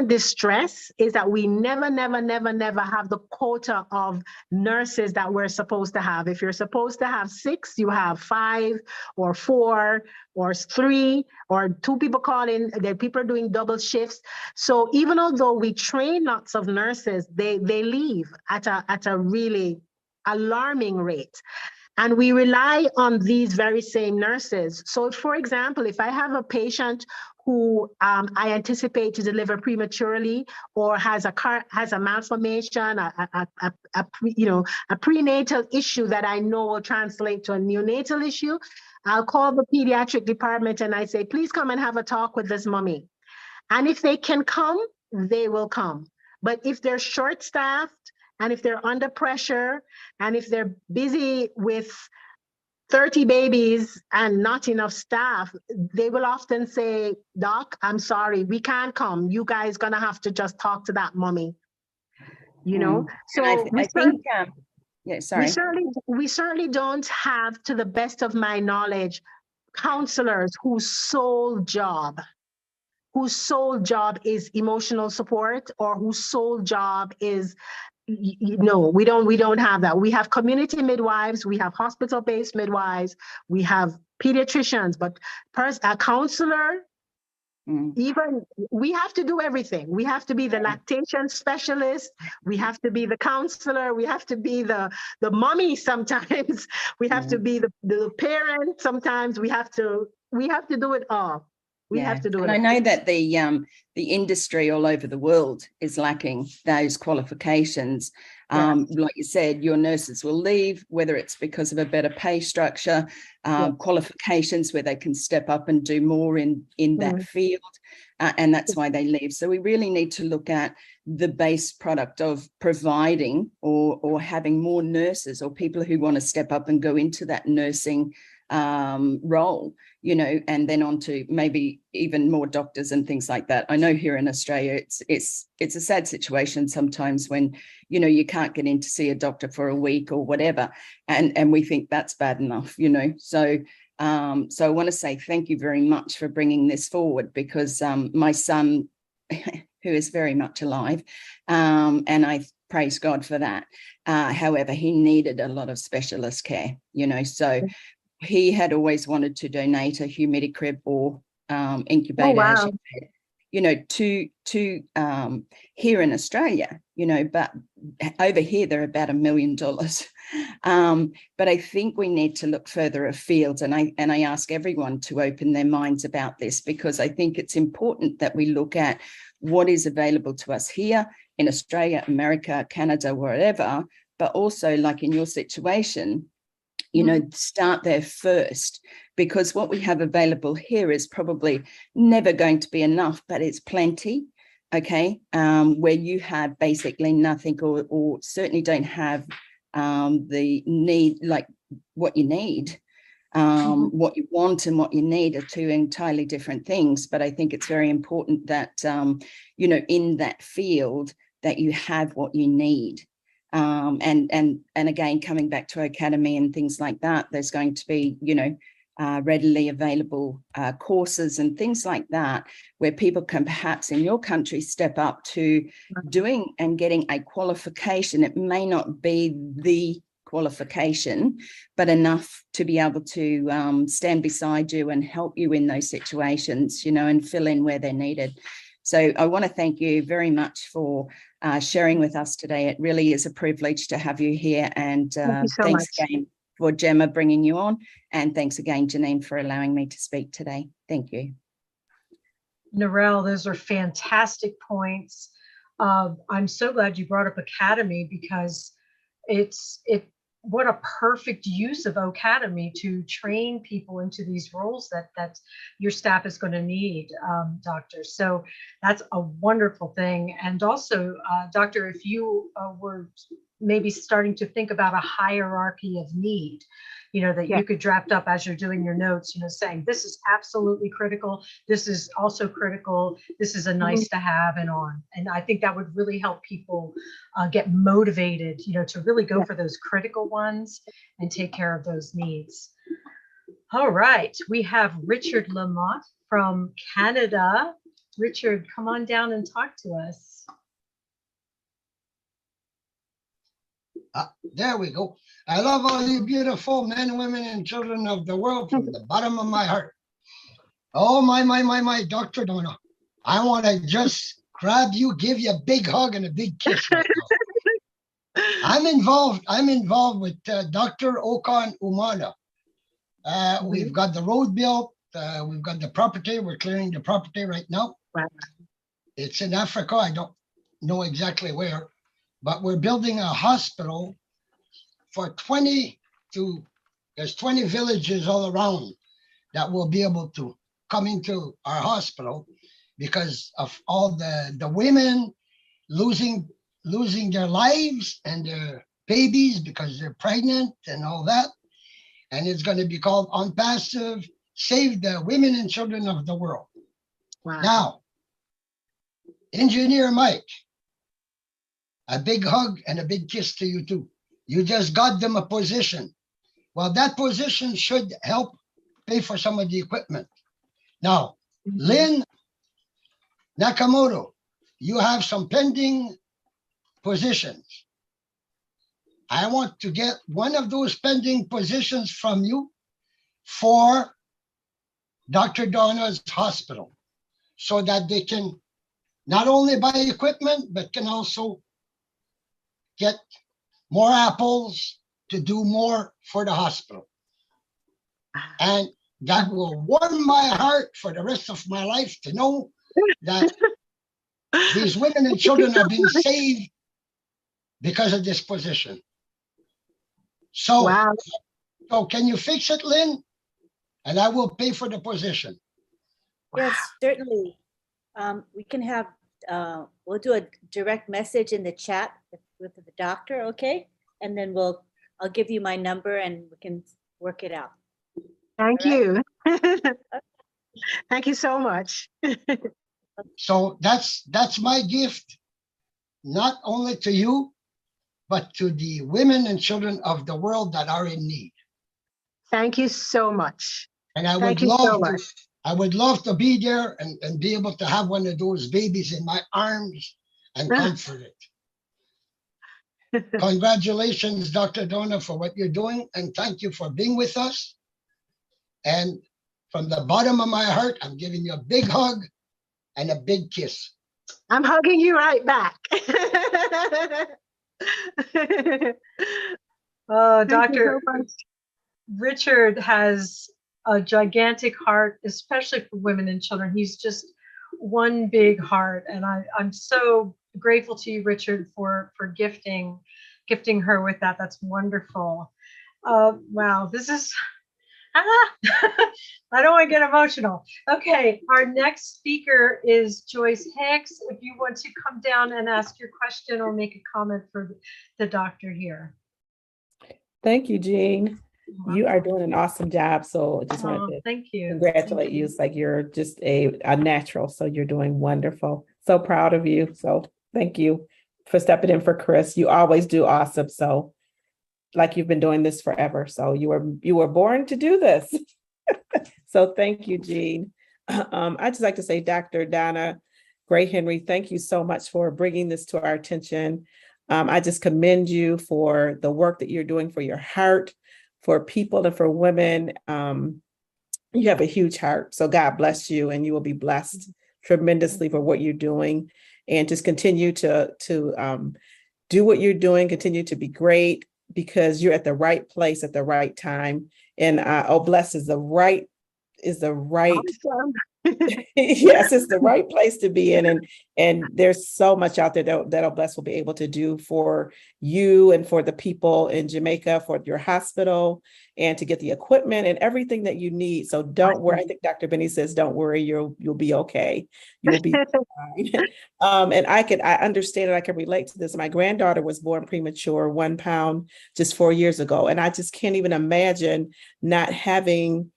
distress is that we never have the quota of nurses that we're supposed to have. If you're supposed to have 6, you have 5 or 4 or 3 or 2 people call in. There people are doing double shifts. So even although we train lots of nurses, they leave at a really alarming rate. And we rely on these very same nurses. So for example, if I have a patient who I anticipate to deliver prematurely or has a malformation, a prenatal issue that I know will translate to a neonatal issue, I'll call the pediatric department and I say, please come and have a talk with this mommy. And if they can come, they will come. But if they're short-staffed, and if they're under pressure, and if they're busy with 30 babies and not enough staff, they will often say, Doc, I'm sorry, we can't come. You guys gonna have to just talk to that mommy. You know? So we certainly don't have, to the best of my knowledge, counselors whose sole job is emotional support, or whose sole job is, no, we don't have that. We have community midwives, we have hospital-based midwives, we have pediatricians, but a counselor, even we have to do everything. We have to be the lactation specialist, we have to be the counselor, we have to be the mommy sometimes, we have to be the parent sometimes, we have to do it all. We have to do it. And I know that the industry all over the world is lacking those qualifications. Like you said, your nurses will leave, whether it's because of a better pay structure, qualifications where they can step up and do more in that field, and that's why they leave. So we really need to look at the base product of providing or having more nurses or people who want to step up and go into that nursing role, you know, and then on to maybe even more doctors and things like that. I know here in Australia, it's a sad situation sometimes when, you know, you can't get in to see a doctor for a week or whatever, and we think that's bad enough, you know. So I want to say thank you very much for bringing this forward, because my son, who is very much alive, and praise God for that. However, he needed a lot of specialist care, so he had always wanted to donate a humidity crib or incubator, as you said, to here in Australia, but over here they're about $1 million. But I think we need to look further afield, and I ask everyone to open their minds about this, because I think it's important that we look at what is available to us here in Australia, America, Canada, wherever, but also, like in your situation, start there first, because what we have available here is probably never going to be enough, but it's plenty. Okay, where you have basically nothing, or certainly don't have the need, like what you need. What you want and what you need are two entirely different things. But I think it's very important that, in that field, that you have what you need. And again, coming back to Academy and things like that, there's going to be, readily available courses and things like that, where people can perhaps in your country step up to doing and getting a qualification. It may not be the qualification, but enough to be able to stand beside you and help you in those situations, and fill in where they're needed. So I want to thank you very much for sharing with us today. It really is a privilege to have you here. And thanks again for Gemma bringing you on. And thanks again, Janine, for allowing me to speak today. Thank you. Narelle, those are fantastic points. I'm so glad you brought up Academy, because what a perfect use of Academy to train people into these roles that your staff is going to need, Doctor. So that's a wonderful thing. And also, Doctor, if you were maybe starting to think about a hierarchy of need, that you could draft up as you're doing your notes, saying this is absolutely critical, this is also critical, this is a nice to have, and on. And I think that would really help people get motivated, to really go for those critical ones and take care of those needs. All right, we have Richard Lamott from Canada. Richard, come on down and talk to us. There we go. I love all you beautiful men, women, and children of the world from the bottom of my heart. Oh, my, Dr. Donna. I want to just grab you, give you a big hug and a big kiss right now. I'm involved with Dr. Okan Umana. We've got the road built. We've got the property. We're clearing the property right now. Wow. It's in Africa. I don't know exactly where, but we're building a hospital for 20 villages all around that will be able to come into our hospital because of all the women losing their lives and their babies because they're pregnant and all that. And it's going to be called Onpassive, Save the Women and Children of the World. Wow. Now, Engineer Mike, a big hug and a big kiss to you too. You just got them a position. Well, that position should help pay for some of the equipment. Now, Lynn Nakamoto, you have some pending positions. I want to get one of those pending positions from you for Dr. Donna's hospital so that they can not only buy equipment, but can also get more apples to do more for the hospital. And that will warm my heart for the rest of my life to know that these women and children are being saved because of this position. So, Wow. So can you fix it, Lynn? And I will pay for the position. Yes, certainly. We can have, we'll do a direct message in the chat with the doctor, okay? And then I'll give you my number and we can work it out. Thank you. Thank you so much. So that's my gift, not only to you, but to the women and children of the world that are in need. Thank you so much. And I would love to be there and be able to have one of those babies in my arms and comfort it. Congratulations, Dr. Donna, for what you're doing, and thank you for being with us. And from the bottom of my heart, I'm giving you a big hug and a big kiss. I'm hugging you right back. Oh, Thank you Dr. so much. Richard has a gigantic heart, especially for women and children. He's just one big heart. And I'm so grateful to you, Richard, for gifting her with that. That's wonderful. Wow, this is, I don't want to get emotional. Okay, our next speaker is Joyce Hicks. If you want to come down and ask your question or make a comment for the doctor here. Thank you, Jean. You are doing an awesome job. So I just wanted to Thank you. congratulate you. It's like you're just a natural. So you're doing wonderful. So proud of you. So thank you for stepping in for Chris. You always do awesome. So like you've been doing this forever. So you were born to do this. So thank you, Jean. I'd just like to say, Dr. Donna Gray Henry, thank you so much for bringing this to our attention. I just commend you for the work that you're doing for your heart, for people and for women. You have a huge heart. So God bless you, and you will be blessed tremendously for what you're doing. And just continue to do what you're doing, continue to be great, because you're at the right place at the right time. And bless is the right Awesome. yes, it's the right place to be in. And there's so much out there that bless will be able to do for you and for the people in Jamaica, for your hospital, and to get the equipment and everything that you need. So don't worry. I think Dr. Benny says, don't worry, you'll be okay. You'll be fine. And I understand and I can relate to this. My granddaughter was born premature, 1 pound, just 4 years ago. And I just can't even imagine not having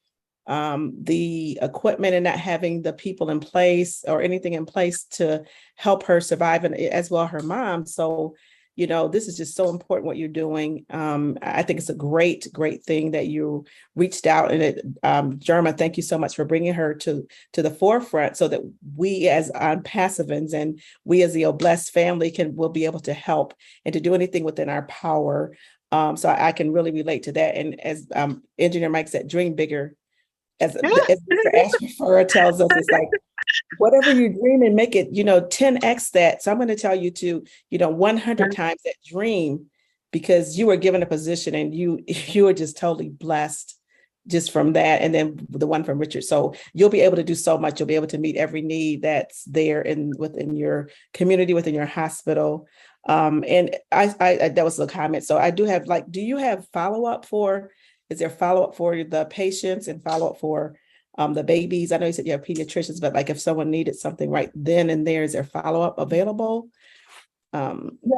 the equipment and not having the people in place or anything in place to help her survive, and as well her mom. So, this is just so important what you're doing. I think it's a great thing that you reached out, and Jerma, thank you so much for bringing her to the forefront, so that we as Onpassivans and we as the Blessed family will be able to help and to do anything within our power. So I can really relate to that. And as Engineer Mike said, dream bigger. As Mr. Ashford tells us, it's like, whatever you dream and make it, 10x that. So I'm going to tell you to, 100 times that dream, because you were given a position and you are just totally blessed just from that. And then the one from Richard. So you'll be able to do so much. You'll be able to meet every need that's there within your community, within your hospital. And I that was the comment. So I do have, do you have follow-up is there follow-up for the patients and follow-up for the babies? I know you said you have pediatricians, but if someone needed something right then and there, is there follow-up available?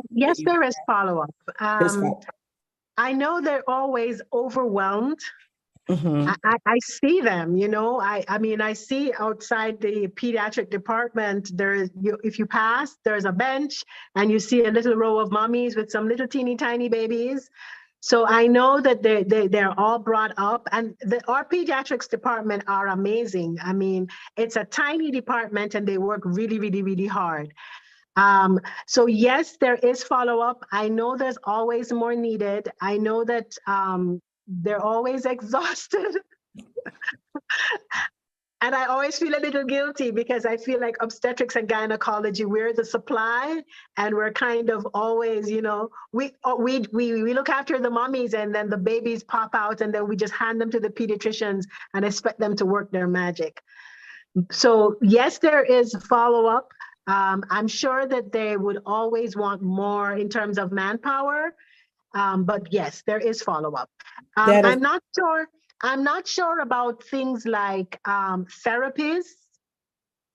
Yes, there is follow-up. I know they're always overwhelmed. Mm-hmm. I see them, I mean, I see outside the pediatric department, if you pass, there's a bench and you see a little row of mommies with some little teeny tiny babies. So I know that they're all brought up, and our pediatrics department are amazing. I mean, it's a tiny department and they work really, really, really hard. So yes, there is follow-up. I know there's always more needed. I know that they're always exhausted. And I always feel a little guilty because I feel like obstetrics and gynecology, we're the supply, and we're kind of always, we look after the mommies, and then the babies pop out, and then we just hand them to the pediatricians and expect them to work their magic. So yes, there is follow-up. I'm sure that they would always want more in terms of manpower, but yes, there is follow-up. I'm not sure about things like therapies,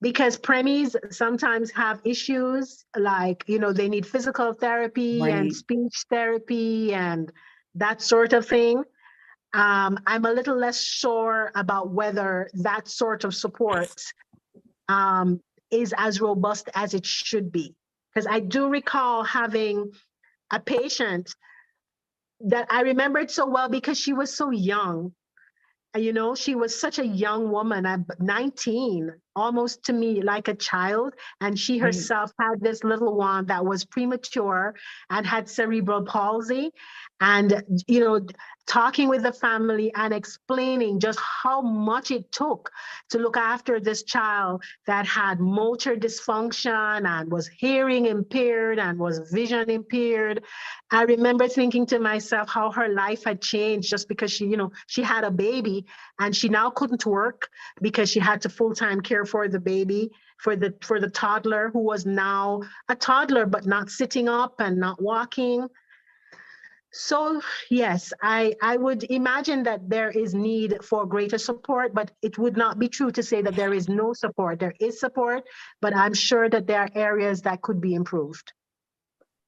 because preemies sometimes have issues like, they need physical therapy and speech therapy and that sort of thing. I'm a little less sure about whether that sort of support is as robust as it should be. Because I do recall having a patient that I remembered so well because she was so young. She was such a young woman, 19 almost to me like a child. And she herself had this little one that was premature and had cerebral palsy. And, you know, talking with the family and explaining just how much it took to look after this child that had motor dysfunction and was hearing impaired and was vision impaired. I remember thinking to myself how her life had changed just because she, you know, she had a baby and she now couldn't work because she had to full-time care for the baby, for the toddler who was now a toddler, but not sitting up and not walking. So yes, I would imagine that there is need for greater support, but it would not be true to say that there is no support. There is support, but I'm sure that there are areas that could be improved.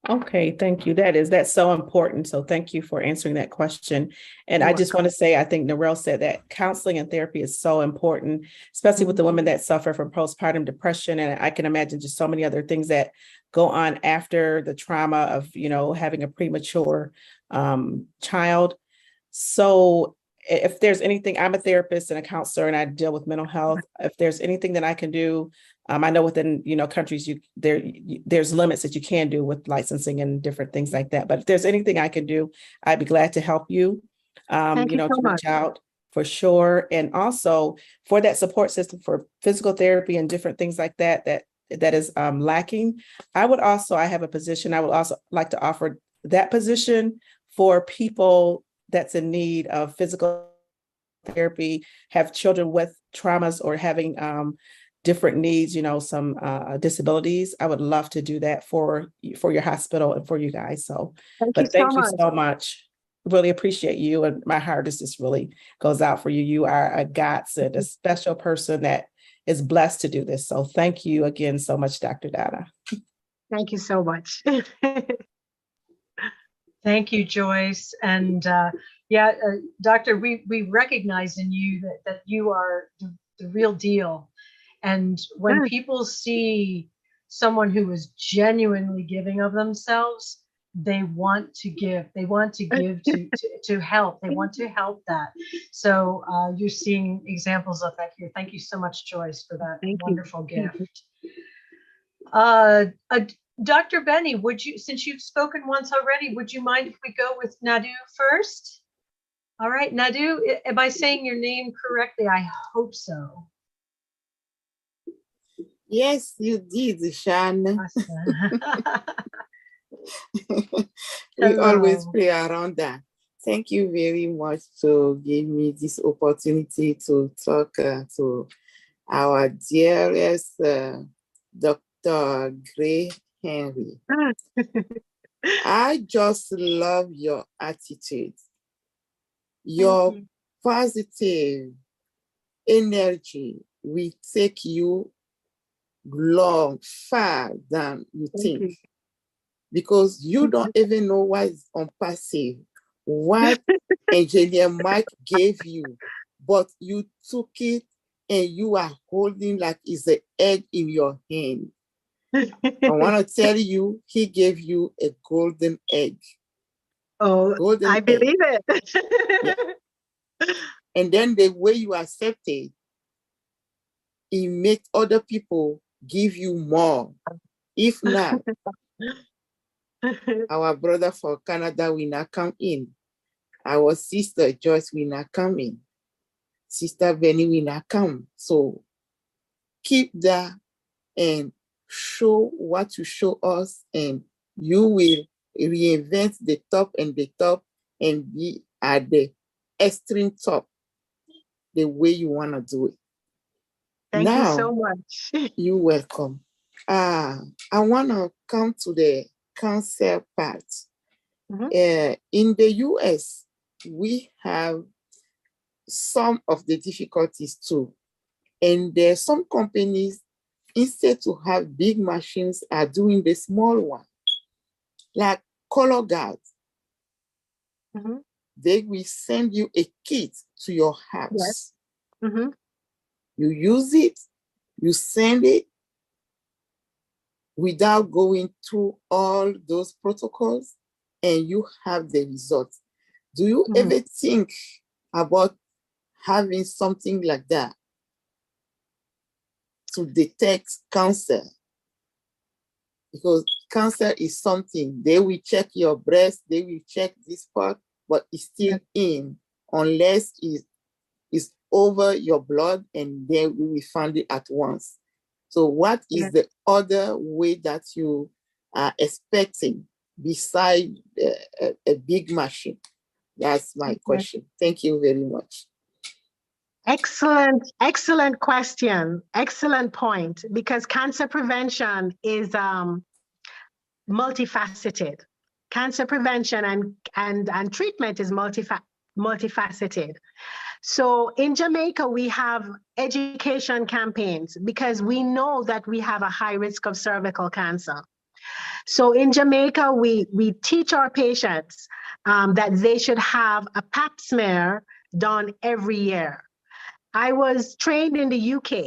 Okay, thank you. That's so important. So thank you for answering that question. And You're I just want to say, I think Narelle said that counseling and therapy is so important, especially with the women that suffer from postpartum depression. And I can imagine just so many other things that go on after the trauma of, you know, having a premature child. So if there's anything, I'm a therapist and a counselor and I deal with mental health. If there's anything that I can do, I know within, you know, countries, there's limits that you can do with licensing and different things like that. But if there's anything I can do, I'd be glad to help you, Thank you know, you so to reach out for sure. And also for that support system for physical therapy and different things like that, that is lacking. I have a position. I would also like to offer that position for people that's in need of physical therapy, have children with traumas or having different needs, you know, some disabilities. I would love to do that for your hospital and for you guys. So, thank you so much. Really appreciate you. And my heart is just really goes out for you. You are a godsend, a special person that is blessed to do this. So thank you again so much, Dr. Donna. Thank you so much. Thank you, Joyce. And Doctor, we recognize in you that you are the real deal. And when people see someone who is genuinely giving of themselves, they want to give. They want to give to help. They want to help that. So you're seeing examples of that here. Thank you so much, Joyce, for that wonderful gift. Dr. Benny, would you, since you've spoken once already, would you mind if we go with Nadu first? All right, Nadu, am I saying your name correctly? I hope so. Yes, you did, Shan. We always play around that. Thank you very much to give me this opportunity to talk to our dearest Dr. Gray Henry. I just love your attitude, your positive energy will take you far than you think. Because you don't even know what is Onpassive, what Engineer Mike gave you, but you took it and you are holding like it's an egg in your hand. I want to tell you, he gave you a golden egg. Oh, golden I believe it. Yeah. And then the way you accept it, it makes other people give you more. If not, our brother for Canada will not come in. Our sister Joyce will not come in. Sister Benny will not come. So keep that and show what you show us, and you will reinvent the top and be at the extreme top the way you want to do it. Thank you so much. You're welcome. I want to come to the cancer part. In the US, we have some of the difficulties too. And there's some companies, instead to have big machines, are doing the small one, like color guards. They will send you a kit to your house. Yes. You use it, you send it without going through all those protocols, and you have the results. Do you ever think about having something like that? to detect cancer. Because cancer is something, they will check your breast, they will check this part, but it's still in, unless it's over your blood, and then we will find it at once. So what is the other way that you are expecting beside a big machine? That's my question. Thank you very much. Excellent question. Excellent point, because cancer prevention is multifaceted. Cancer prevention and treatment is multifaceted. So in Jamaica, we have education campaigns because we know that we have a high risk of cervical cancer. So in Jamaica, we teach our patients that they should have a pap smear done every year. I was trained in the UK,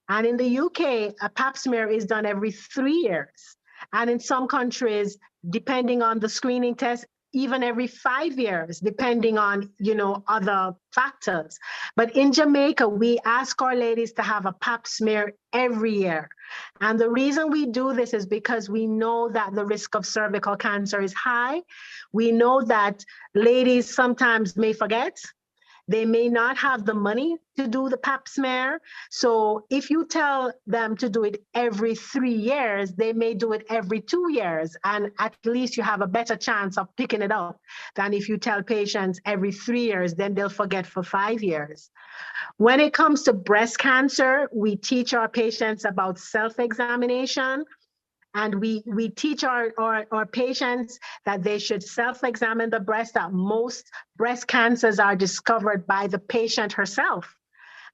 and in the UK, a pap smear is done every 3 years. And in some countries, depending on the screening test, even every 5 years, depending on, other factors. But in Jamaica, we ask our ladies to have a pap smear every year. And the reason we do this is because we know that the risk of cervical cancer is high. We know that ladies sometimes may forget. They may not have the money to do the pap smear. So if you tell them to do it every 3 years, they may do it every 2 years. And at least you have a better chance of picking it up than if you tell patients every 3 years, then they'll forget for 5 years. When it comes to breast cancer, we teach our patients about self-examination. And we teach our patients that they should self-examine the breast, that most breast cancers are discovered by the patient herself.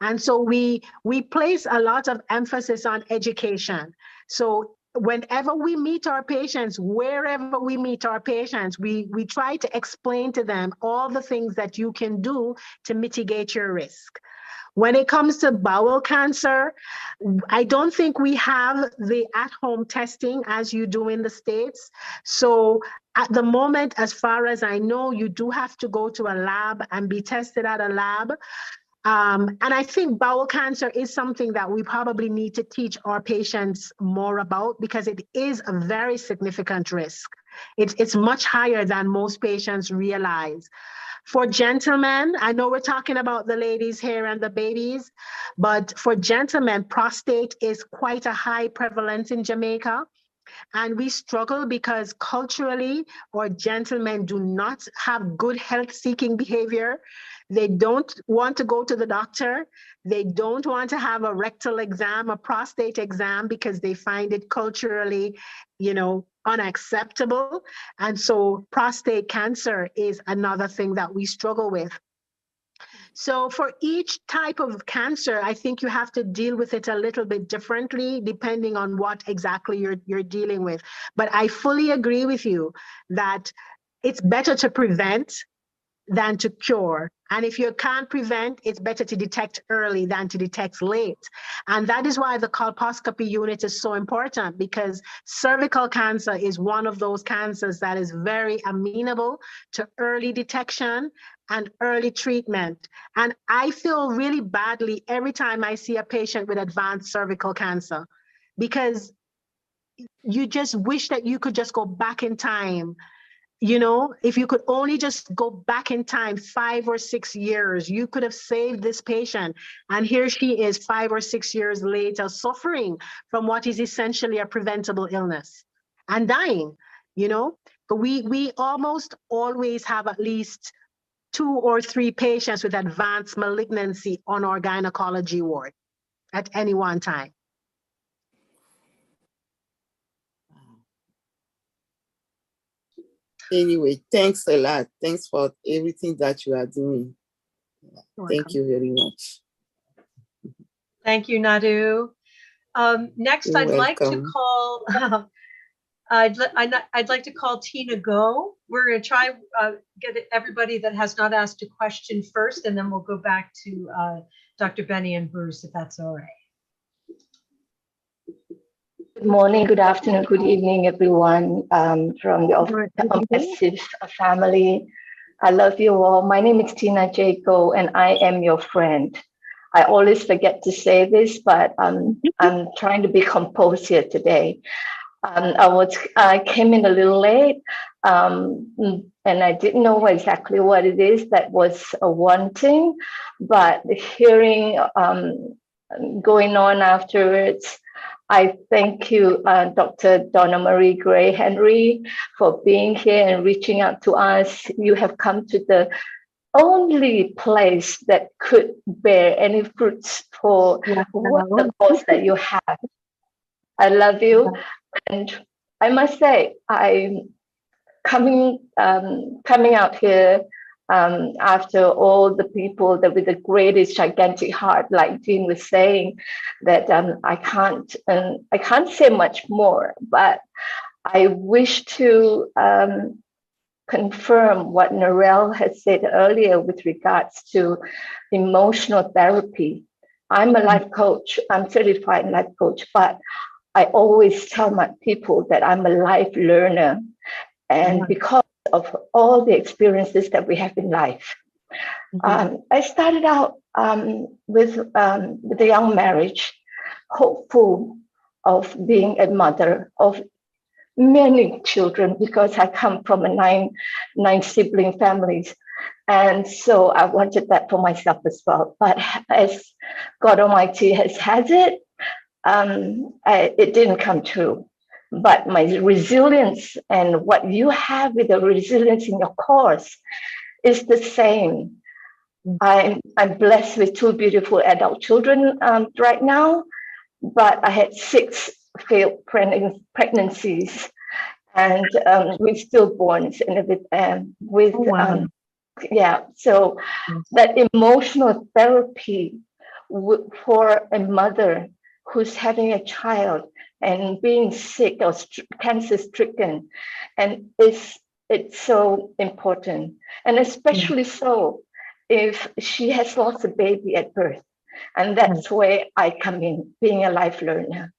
And so we place a lot of emphasis on education. So whenever we meet our patients, wherever we meet our patients, we try to explain to them all the things that you can do to mitigate your risk. When it comes to bowel cancer, I don't think we have the at-home testing as you do in the States. So at the moment, as far as I know, you do have to go to a lab and be tested at a lab. And I think bowel cancer is something that we probably need to teach our patients more about, because it is a very significant risk. It's much higher than most patients realize. For gentlemen, I know we're talking about the ladies here and the babies, but for gentlemen, prostate is quite a high prevalence in Jamaica. And we struggle because culturally, our gentlemen do not have good health-seeking behavior. They don't want to go to the doctor. They don't want to have a rectal exam, a prostate exam, because they find it culturally, unacceptable. And so prostate cancer is another thing that we struggle with. So for each type of cancer, I think you have to deal with it a little bit differently, depending on what exactly you're dealing with. But I fully agree with you that it's better to prevent than to cure. And if you can't prevent, it's better to detect early than to detect late. And that is why the colposcopy unit is so important, because cervical cancer is one of those cancers that is very amenable to early detection and early treatment. And I feel really badly every time I see a patient with advanced cervical cancer, because you just wish that you could just go back in time. If you could only just go back in time 5 or 6 years, you could have saved this patient. And here she is 5 or 6 years later, suffering from what is essentially a preventable illness and dying, But we almost always have at least 2 or 3 patients with advanced malignancy on our gynecology ward at any one time. Anyway, thanks a lot. Thanks for everything that you are doing. Thank you very much. Thank you, Nadu. Next, You're I'd like to welcome. call. I'd like to call Tina Go. We're going to try get everybody that has not asked a question first, and then we'll go back to Dr. Benny and Bruce, if that's all right. Good morning, good afternoon, good evening, everyone from the Onpassive family. I love you all. My name is Tina Jaco, and I am your friend. I always forget to say this, but I'm trying to be composed here today. I came in a little late, and I didn't know exactly what it is that was wanting, but hearing going on afterwards, I thank you, Dr. Donna Marie Gray Henry, for being here and reaching out to us. You have come to the only place that could bear any fruits for what the cause that you have. I love you, and I must say, I'm coming out here after all the people that with the greatest gigantic heart, like Jean was saying, that I can't say much more, but I wish to confirm what Narelle has said earlier with regards to emotional therapy. I'm a life coach, I'm certified life coach, but I always tell my people that I'm a life learner. And because of all the experiences that we have in life, I started out with a young marriage, hopeful of being a mother of many children because I come from a nine sibling families. And so I wanted that for myself as well. But as God Almighty has it, it didn't come true. But my resilience and what you have with the resilience in your course is the same. I'm blessed with 2 beautiful adult children right now, but I had 6 failed pregnancies and with stillborns and with so that emotional therapy for a mother who's having a child and being sick or cancer stricken, and it's so important, and especially so if she has lost a baby at birth. And that's where I come in, being a life learner.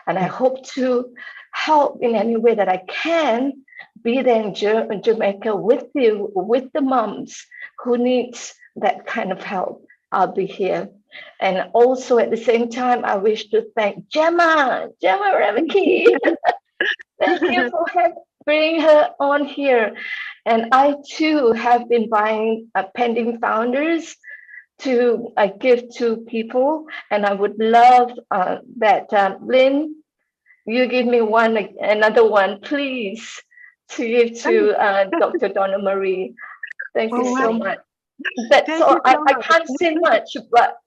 And I hope to help in any way that I can, be there in Jamaica with you, with the moms who needs that kind of help. I'll be here. And also at the same time, I wish to thank Gemma Remeke. Thank you for bringing her on here. And I too have been buying pending founders to give to people, and I would love that Lynn, you give me another one, please, to give to Dr. Donna Marie. Thank you so much. That's all. I can't say much, but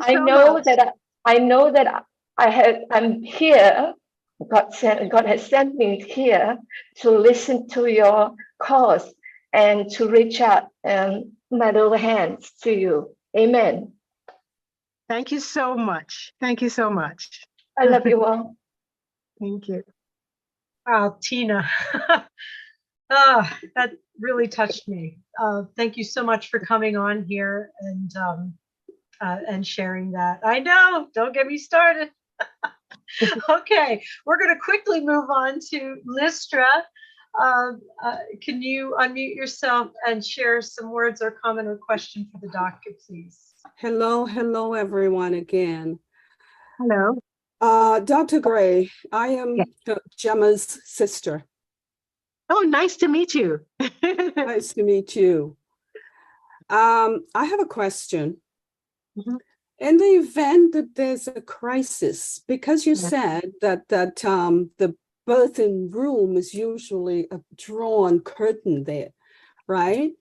I know that I'm here. God has sent me here to listen to your cause and to reach out my little hands to you. Amen. Thank you so much. Thank you so much. I love you all. Thank you. Oh, Tina. That really touched me. Thank you so much for coming on here and sharing that. I know, don't get me started. Okay, we're going to quickly move on to Listra. Can you unmute yourself and share some words or comment or question for the doctor, please? Hello, everyone again. Hello. Dr. Gray, I am Gemma's sister. Oh, nice to meet you. Nice to meet you. I have a question. In the event that there's a crisis, because you said that the birthing room is usually a drawn curtain there, right?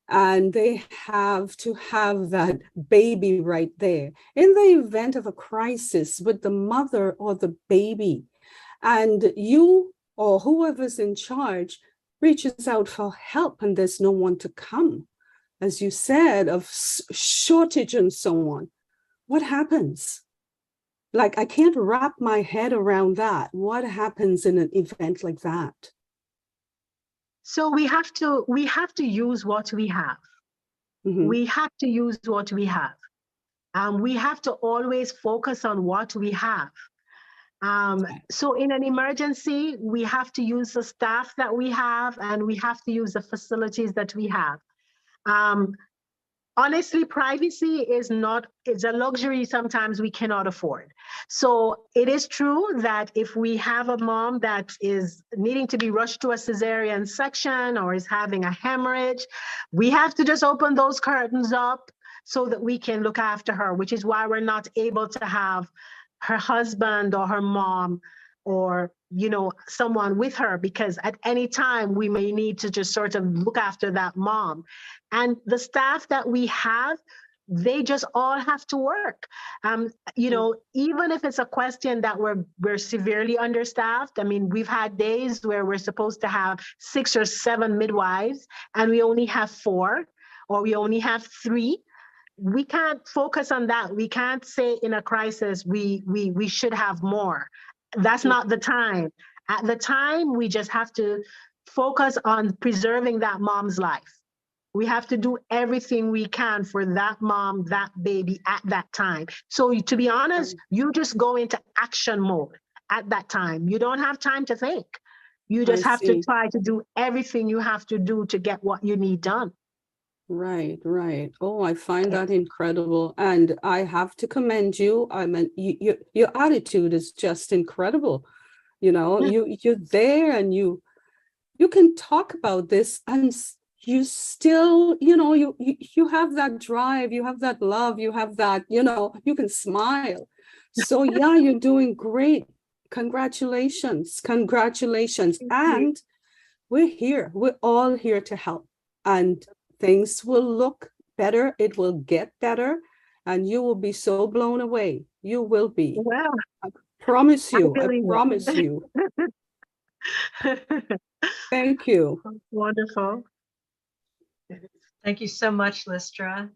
And they have to have that baby right there. In the event of a crisis with the mother or the baby, and you or whoever's in charge reaches out for help and there's no one to come, as you said, of shortage and so on, what happens? Like, I can't wrap my head around that. What happens in an event like that? So we have to use what we have. We have to use what we have. We have to always focus on what we have. So in an emergency, we have to use the staff that we have, and we have to use the facilities that we have. honestly, privacy is it's a luxury sometimes we cannot afford. So it is true that if we have a mom that is needing to be rushed to a cesarean section or is having a hemorrhage, we have to just open those curtains up so that we can look after her, which is why we're not able to have her husband or her mom or someone with her, because at any time we may need to just sort of look after that mom. And the staff that we have, they just all have to work. Even if it's a question that we're severely understaffed. I mean, we've had days where we're supposed to have 6 or 7 midwives and we only have 4 or we only have 3. We can't focus on that. We can't say in a crisis we should have more. That's not the time. At the time, we just have to focus on preserving that mom's life. We have to do everything we can for that mom, that baby at that time. So to be honest, you just go into action mode at that time. You don't have time to think. You just have to try to do everything you have to do to get what you need done. Right, right. Oh, I find that incredible. And I have to commend you. I mean, your attitude is just incredible. You're there and you can talk about this and you still, you have that drive, you have that love, you have that, you can smile. So yeah, you're doing great. Congratulations. Congratulations. And we're all here to help. And things will look better. It will get better. And you will be so blown away. You will be. Well, I promise you. I promise you. Thank you. Wonderful. Thank you so much, Listra.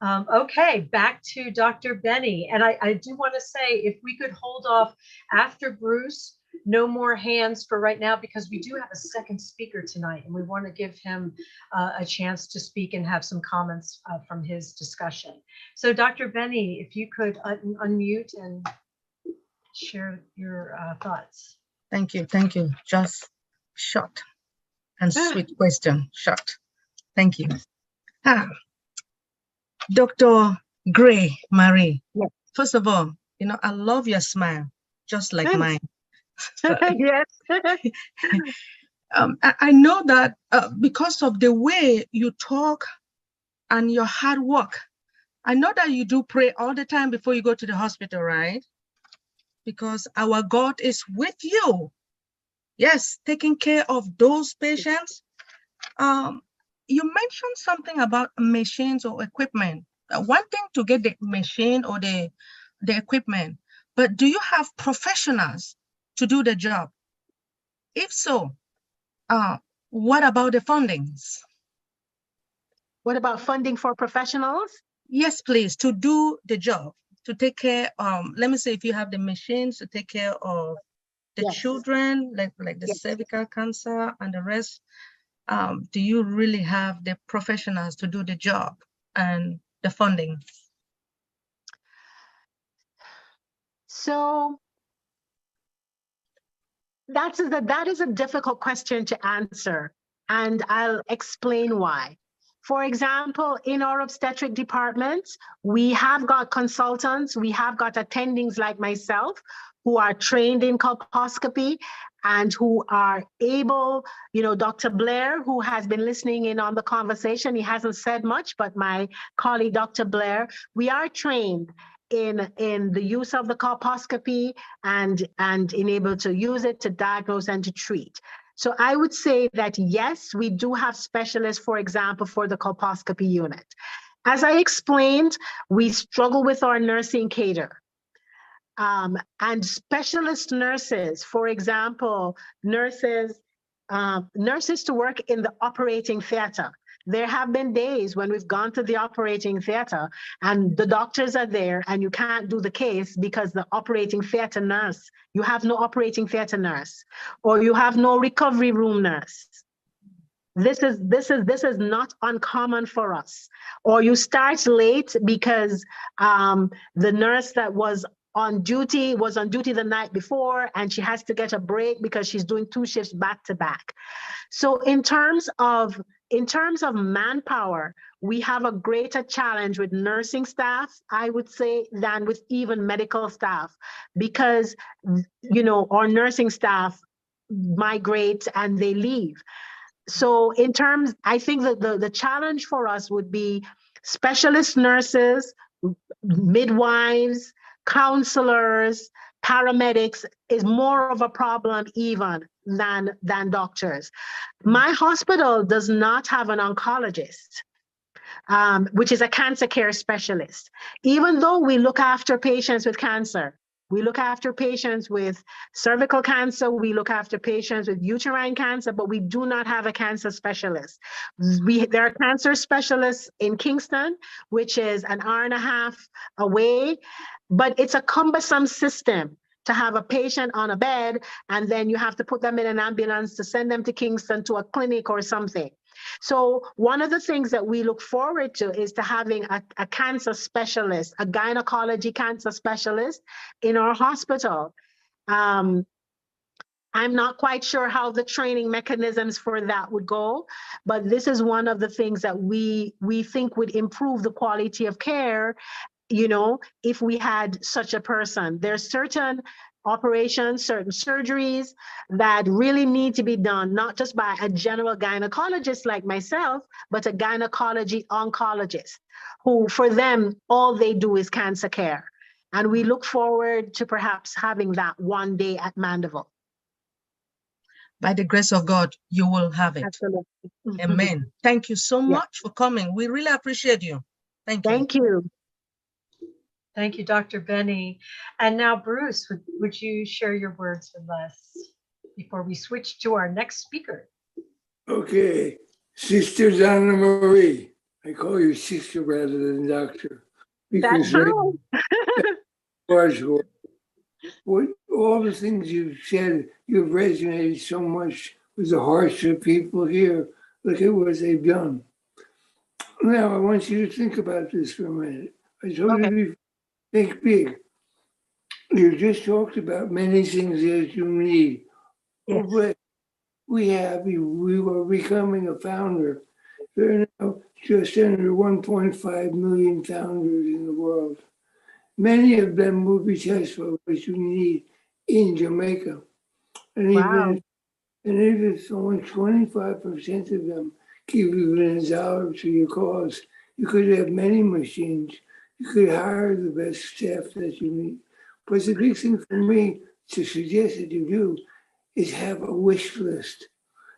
Okay, back to Dr. Benny. And I do want to say, if we could hold off after Bruce, no more hands for right now, because we do have a second speaker tonight and we want to give him a chance to speak and have some comments from his discussion. So Dr. Benny, if you could unmute and share your thoughts. Thank you. Thank you. Just short and sweet question. Short. Thank you. Dr. Gray Marie. Yes. First of all, I love your smile, just like mine. Yes. I know that because of the way you talk and your hard work, I know that you do pray all the time before you go to the hospital, right? Because our God is with you. Yes, taking care of those patients. You mentioned something about machines or equipment. One thing to get the machine or the equipment, but do you have professionals to do the job? If so, what about the fundings? What about funding for professionals? Yes, please, to do the job, to take care, let me say if you have the machines to take care of the children, like the cervical cancer and the rest, do you really have the professionals to do the job and the funding? So that is a difficult question to answer, and I'll explain why. For example, in our obstetric departments, we have got consultants, we have got attendings like myself who are trained in colposcopy and who are able, Dr. Blair, who has been listening in on the conversation, he hasn't said much, but my colleague, Dr. Blair, we are trained in the use of the colposcopy and in able to use it to diagnose and to treat. So I would say that yes, we do have specialists, for example, for the colposcopy unit. As I explained, we struggle with our nursing cadre. And specialist nurses, for example, nurses to work in the operating theater. There have been days when we've gone to the operating theater and the doctors are there and you can't do the case because the operating theater nurse, you have no operating theater nurse, or you have no recovery room nurse. This is not uncommon for us. Or you start late because the nurse that was on duty the night before and she has to get a break because she's doing 2 shifts back to back. So in terms of manpower, we have a greater challenge with nursing staff, I would say, than with even medical staff, because, our nursing staff migrate and they leave. So in terms, I think that the challenge for us would be specialist nurses, midwives, counselors, paramedics is more of a problem even than doctors. My hospital does not have an oncologist, which is a cancer care specialist. Even though we look after patients with cancer, we look after patients with cervical cancer, we look after patients with uterine cancer, but we do not have a cancer specialist. There are cancer specialists in Kingston, which is an hour and a half away, but it's a cumbersome system to have a patient on a bed, and then you have to put them in an ambulance to send them to Kingston to a clinic or something. So one of the things that we look forward to is to having a cancer specialist, a gynecology cancer specialist in our hospital. I'm not quite sure how the training mechanisms for that would go, but this is one of the things that we think would improve the quality of care, if we had such a person. There's certain operations, certain surgeries that really need to be done, not just by a general gynecologist like myself, but a gynecology oncologist, who for them, all they do is cancer care. And we look forward to perhaps having that one day at Mandeville. By the grace of God, you will have it. Absolutely. Amen. Thank you so much for coming. We really appreciate you. Thank you. Thank you. Thank you, Dr. Benny. And now, Bruce, would you share your words with us before we switch to our next speaker? Okay, Sister Donna Marie. I call you sister rather than doctor. That's true. What all the things you've said, you've resonated so much with the hearts of people here. Look at what they've done. Now, I want you to think about this for a minute. I told you before, think big. You just talked about many things that you need. Yes. We were becoming a founder. There are now just under 1.5 million founders in the world. Many of them will be test for what you need in Jamaica. And even if only 25% of them give you $1 to your cause, you could have many machines. You could hire the best staff that you need. But the big thing for me to suggest that you do is have a wish list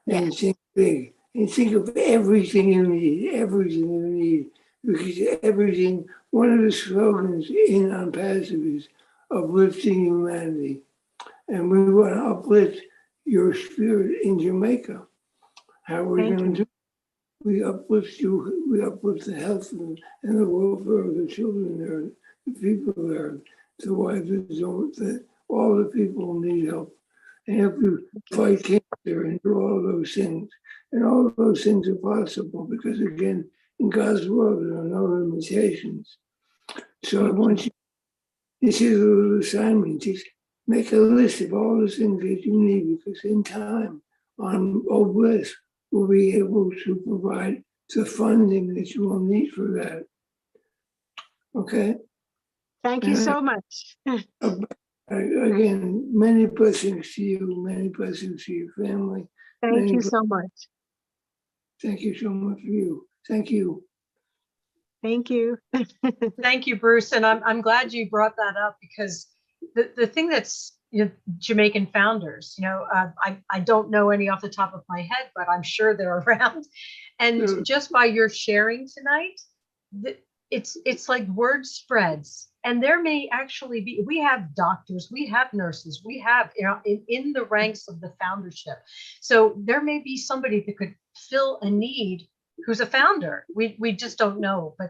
and think big and think of everything you need, because everything, one of the slogans in Onpassive is uplifting humanity. And we want to uplift your spirit in Jamaica. How we're going to do it? We uplift you, we uplift the health and the welfare of the children there, the people there, the wives, all the people need help. And help you fight cancer and do all those things. And all those things are possible because, again, in God's world, there are no limitations. So I want you, this is a little assignment, just make a list of all the things that you need, because in time, on OBLIS, we'll be able to provide the funding that you will need for that. Okay? Thank you so much. Again, many blessings to you, many blessings to your family. Thank you so much. Thank you so much for you. Thank you. Thank you. Thank you, Bruce. And I'm glad you brought that up, because the thing that's Jamaican founders, I don't know any off the top of my head, but I'm sure they're around. And just by your sharing tonight, it's like word spreads. And there may actually be, we have doctors, we have nurses, we have, in the ranks of the foundership. So there may be somebody that could fill a need who's a founder. We just don't know. But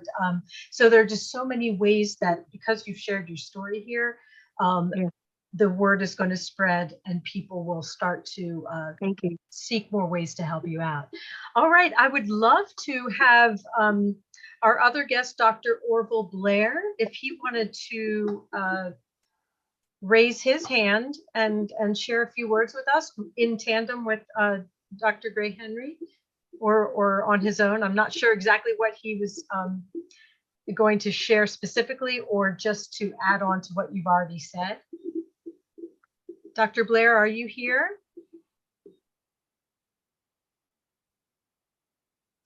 so there are just so many ways that, because you've shared your story here, the word is going to spread and people will start to seek more ways to help you out. All right, I would love to have our other guest, Dr. Orville Blair, if he wanted to raise his hand and share a few words with us in tandem with Dr. Gray Henry. or on his own. I'm not sure exactly what he was going to share specifically, or just to add on to what you've already said. Dr. Blair, are you here?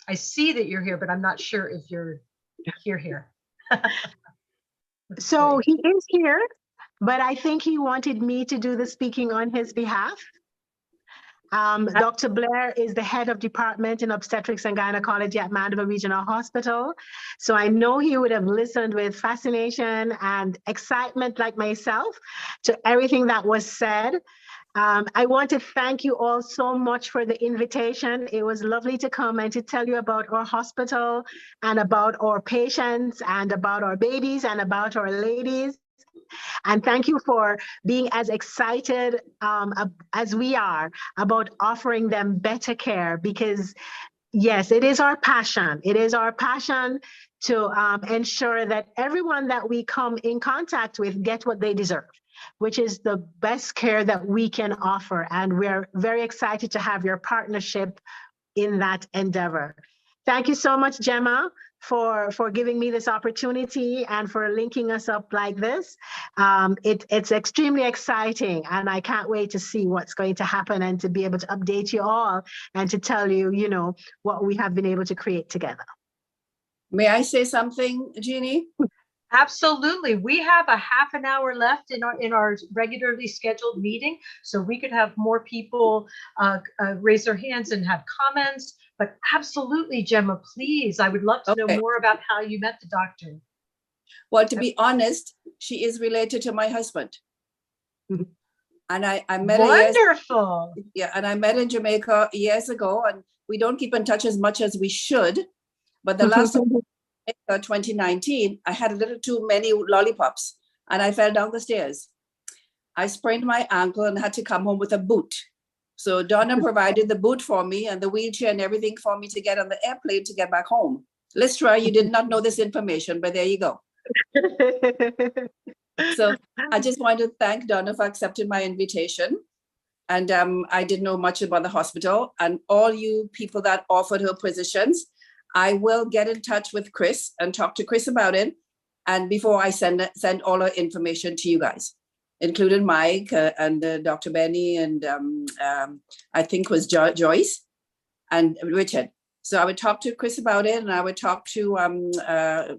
I see that you're here, but I'm not sure if you're here. So he is here, but I think he wanted me to do the speaking on his behalf. Dr. Blair is the head of department in obstetrics and gynecology at Mandeville Regional Hospital. So I know he would have listened with fascination and excitement, like myself, to everything that was said. I want to thank you all so much for the invitation. It was lovely to come and to tell you about our hospital and about our patients and about our babies and about our ladies. And thank you for being as excited as we are about offering them better care, because yes, it is our passion. It is our passion to ensure that everyone that we come in contact with get what they deserve, which is the best care that we can offer. And we're very excited to have your partnership in that endeavor. Thank you so much, Gemma, for giving me this opportunity and for linking us up like this. It's extremely exciting, and I can't wait to see what's going to happen and to be able to update you all and to tell you, you know, what we have been able to create together. May I say something, Jeannie? Absolutely. We have a half an hour left in our regularly scheduled meeting, so we could have more people raise their hands and have comments. But absolutely, Gemma, please, I would love to know more about how you met the doctor. Well, to be honest, she is related to my husband. And I met her wonderful. Yeah, and I met in Jamaica years ago, and we don't keep in touch as much as we should. But the last time, 2019, I had a little too many lollipops, and I fell down the stairs. I sprained my ankle and had to come home with a boot. So Donna provided the boot for me and the wheelchair and everything for me to get on the airplane to get back home. Listra, you did not know this information, but there you go. So I just want to thank Donna for accepting my invitation. And I didn't know much about the hospital, and all you people that offered her positions. I will get in touch with Chris and talk to Chris about it. And before I send all our information to you guys, including Mike and Dr. Benny and I think was Joyce and Richard. So I would talk to Chris about it, and I would talk to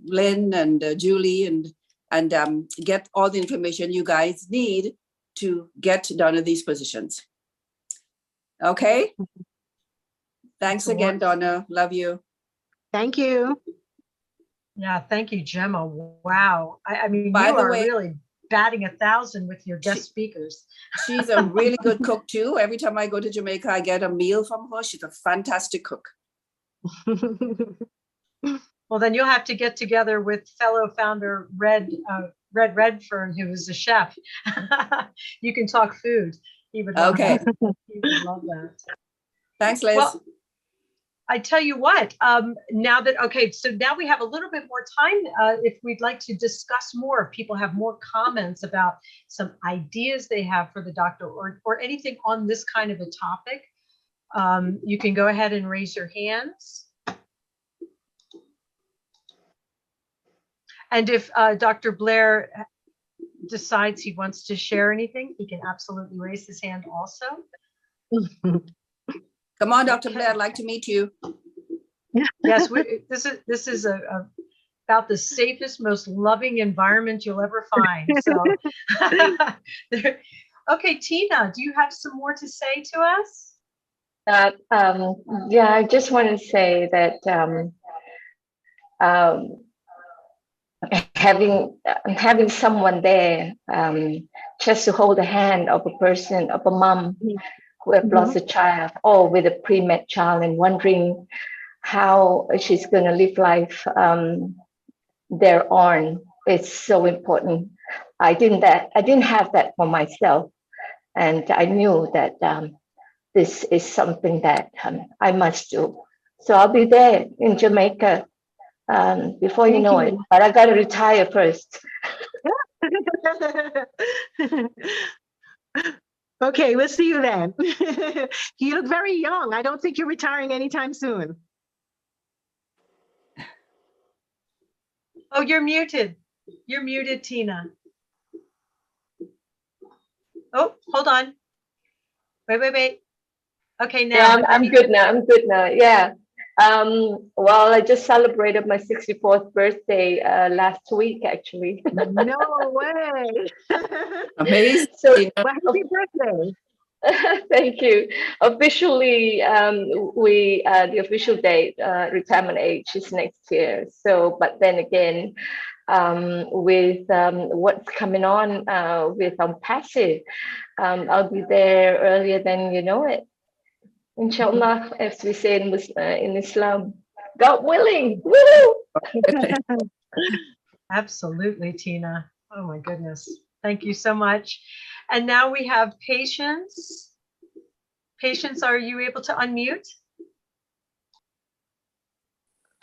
Lynn and Julie and get all the information you guys need to get done in these positions. Okay. Thanks again, Donna. Love you. Thank you. Yeah, thank you, Gemma. Wow. I mean, By you the are way, really batting 1,000 with your guest speakers. She's a really good cook too. Every time I go to Jamaica, I get a meal from her. She's a fantastic cook. Well, then you'll have to get together with fellow founder Red Redfern, who is a chef. You can talk food. He would love that. He would love that. Thanks, Liz. Well, I tell you what, now that, okay, so now we have a little bit more time. If we'd like to discuss more, if people have more comments about some ideas they have for the doctor or anything on this kind of a topic, you can go ahead and raise your hands. And if Dr. Blair decides he wants to share anything, he can absolutely raise his hand also. Come on, Dr. Blair, I'd like to meet you. Yes, this is about the safest, most loving environment you'll ever find. So, okay, Tina, do you have some more to say to us? Yeah, I just want to say that having someone there just to hold the hand of a person, of a mom who have lost a child or with a pre-med child and wondering how she's going to live life thereon, is so important. I didn't have that for myself, and I knew that this is something that I must do. So I'll be there in Jamaica before you know it, but I got to retire first. Okay, we'll see you then. You look very young. I don't think you're retiring anytime soon. Oh, you're muted. You're muted, Tina. Oh, hold on. Wait. Okay, now. Yeah, I'm good now. I'm good now. Yeah. Well, I just celebrated my 64th birthday last week, actually. No way. Amazing. So, Well, happy birthday. thank you. Officially, the official date, retirement age is next year. So, but then again, with what's coming on with Onpassive, I'll be there earlier than you know it. Inshallah, as we say in Islam, God willing. Woo! Absolutely, Tina. Oh my goodness. Thank you so much. And now we have Patience. Patience, are you able to unmute?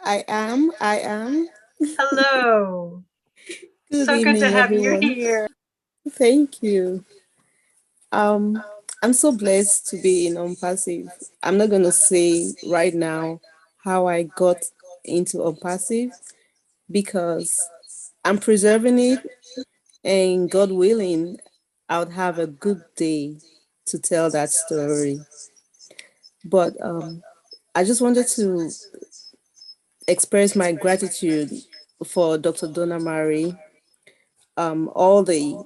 I am. Hello. Good So good to evening, have you everyone. here. Thank you. I'm so blessed to be in Onpassive. I'm not going to say right now how I got into Onpassive because I'm preserving it, and God willing, I would have a good day to tell that story. But I just wanted to express my gratitude for Dr. Donna Marie. All the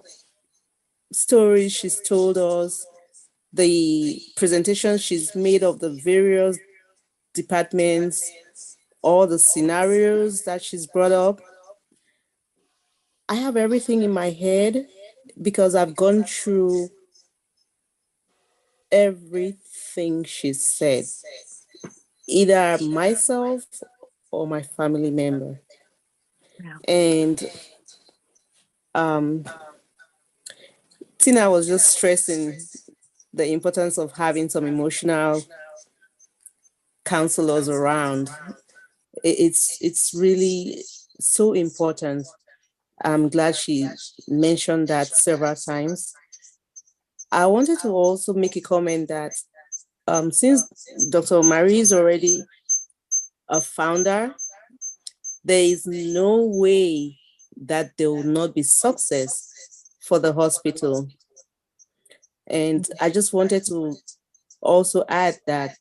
stories she's told us, the presentation she's made of the various departments, all the scenarios that she's brought up. I have everything in my head because I've gone through everything she said, either myself or my family member. And Tina was just stressing the importance of having some emotional counselors around. It's really so important. I'm glad she mentioned that several times. I wanted to also make a comment that since Dr. Marie is already a founder, there is no way that there will not be success for the hospital. And I just wanted to also add that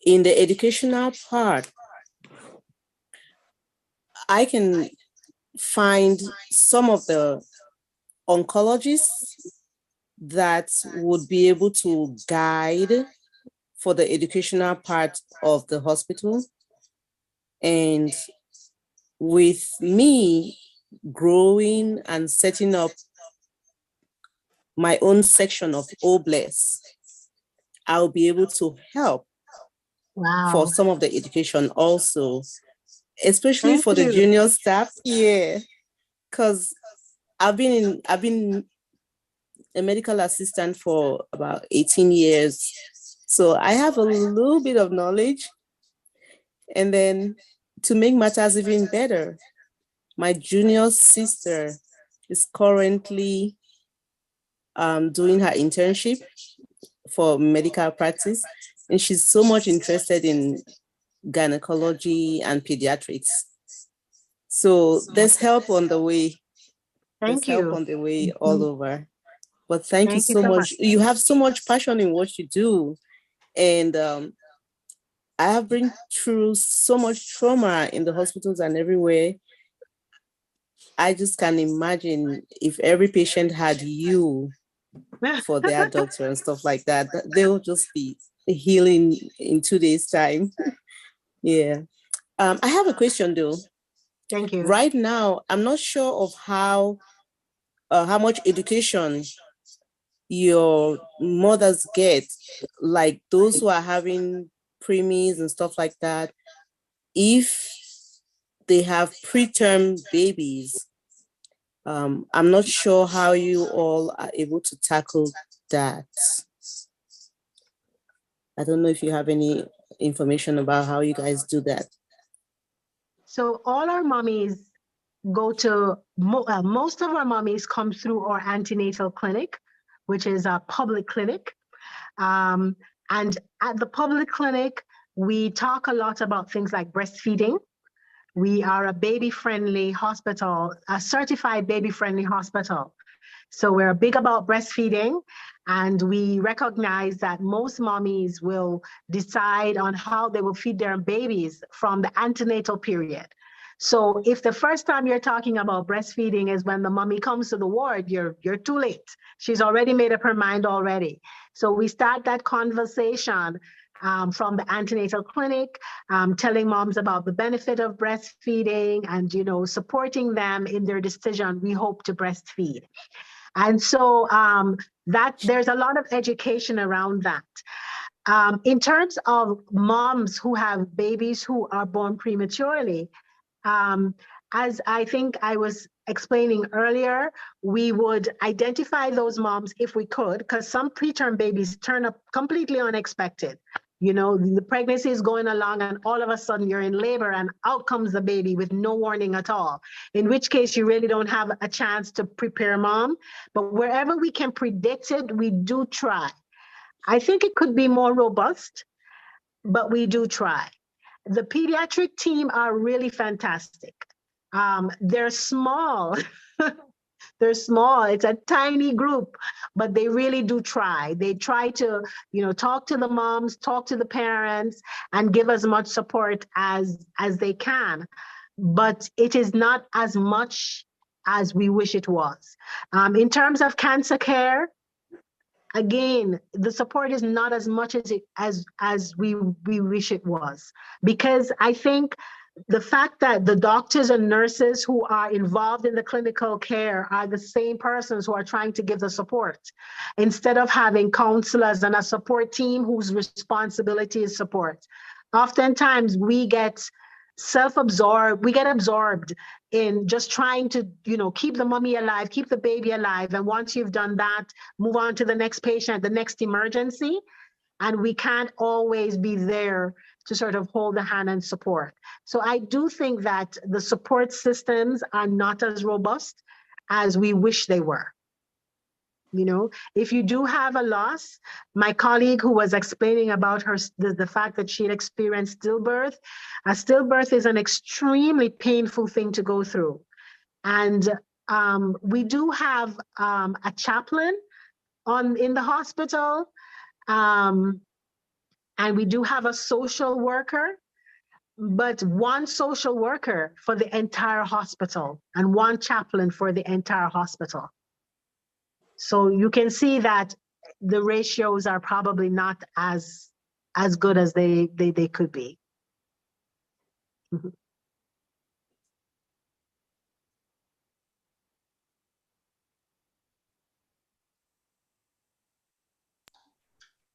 in the educational part, I can find some of the oncologists that would be able to guide for the educational part of the hospital. And with me growing and setting up my own section of OBLES, I'll be able to help for some of the education also, especially for the junior staff. Yeah, because I've been a medical assistant for about 18 years. So I have a little bit of knowledge. And then to make matters even better, my junior sister is currently doing her internship for medical practice. And she's so much interested in gynecology and pediatrics. So there's help on the way. Thank you. There's help on the way all over. But thank you so much. You have so much passion in what you do. And I have been through so much trauma in the hospitals and everywhere. I just can't imagine if every patient had you for their doctor and stuff like that. They'll just be healing in 2 days' time. Yeah. I have a question though. Thank you. Right now, I'm not sure of how much education your mothers get, like those who are having preemies and stuff like that. If they have preterm babies, I'm not sure how you all are able to tackle that. I don't know if you have any information about how you guys do that. So all our mommies go to, most of our mommies come through our antenatal clinic, which is a public clinic. And at the public clinic, we talk a lot about things like breastfeeding. We are a baby-friendly hospital, a certified baby-friendly hospital. So we're big about breastfeeding, and we recognize that most mommies will decide on how they will feed their babies from the antenatal period. So if the first time you're talking about breastfeeding is when the mommy comes to the ward, you're too late. She's already made up her mind already. So we start that conversation from the antenatal clinic, telling moms about the benefit of breastfeeding and, you know, supporting them in their decision, we hope to breastfeed. And so that there's a lot of education around that. In terms of moms who have babies who are born prematurely, as I think I was explaining earlier, we would identify those moms if we could, because some preterm babies turn up completely unexpected. You know, the pregnancy is going along and all of a sudden you're in labor and out comes the baby with no warning at all, in which case you really don't have a chance to prepare mom. But wherever we can predict it, we do try. I think it could be more robust, but we do try. The pediatric team are really fantastic. They're small. They're small. It's a tiny group, but they really do try. They try to, you know, talk to the moms, talk to the parents, and give as much support as they can. But it is not as much as we wish it was. In terms of cancer care, again, the support is not as much as we wish it was, because I think the fact that the doctors and nurses who are involved in the clinical care are the same persons who are trying to give the support, instead of having counselors and a support team whose responsibility is support. Oftentimes we get self-absorbed, we get absorbed in just trying to, you know, keep the mommy alive, keep the baby alive. And once you've done that, move on to the next patient, the next emergency. And we can't always be there to sort of hold the hand and support. So I do think that the support systems are not as robust as we wish they were. You know, if you do have a loss, my colleague who was explaining about her, the fact that she had experienced stillbirth, a stillbirth is an extremely painful thing to go through. And we do have a chaplain in the hospital, and we do have a social worker, but one social worker for the entire hospital and one chaplain for the entire hospital. So you can see that the ratios are probably not as good as they could be. Mhm.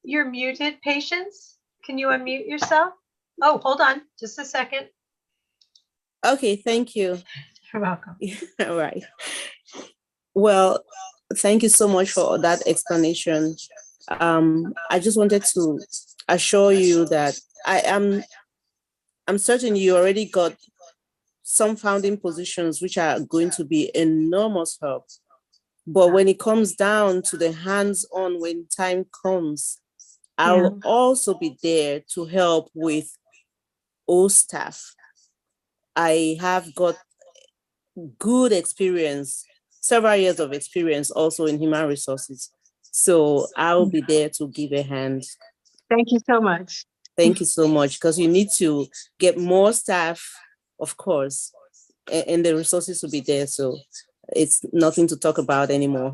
You're muted, Patience. Can you unmute yourself? Oh, hold on just a second. Okay, thank you. You're welcome. All right. Well, thank you so much for that explanation. I just wanted to assure you that I'm certain you already got some founding positions which are going to be enormous help. But when it comes down to the hands-on, when time comes, I'll also be there to help with all staff. I have got good experience, several years of experience also in human resources. So I'll be there to give a hand. Thank you so much. Thank you so much, because you need to get more staff, of course, and the resources will be there. So it's nothing to talk about anymore.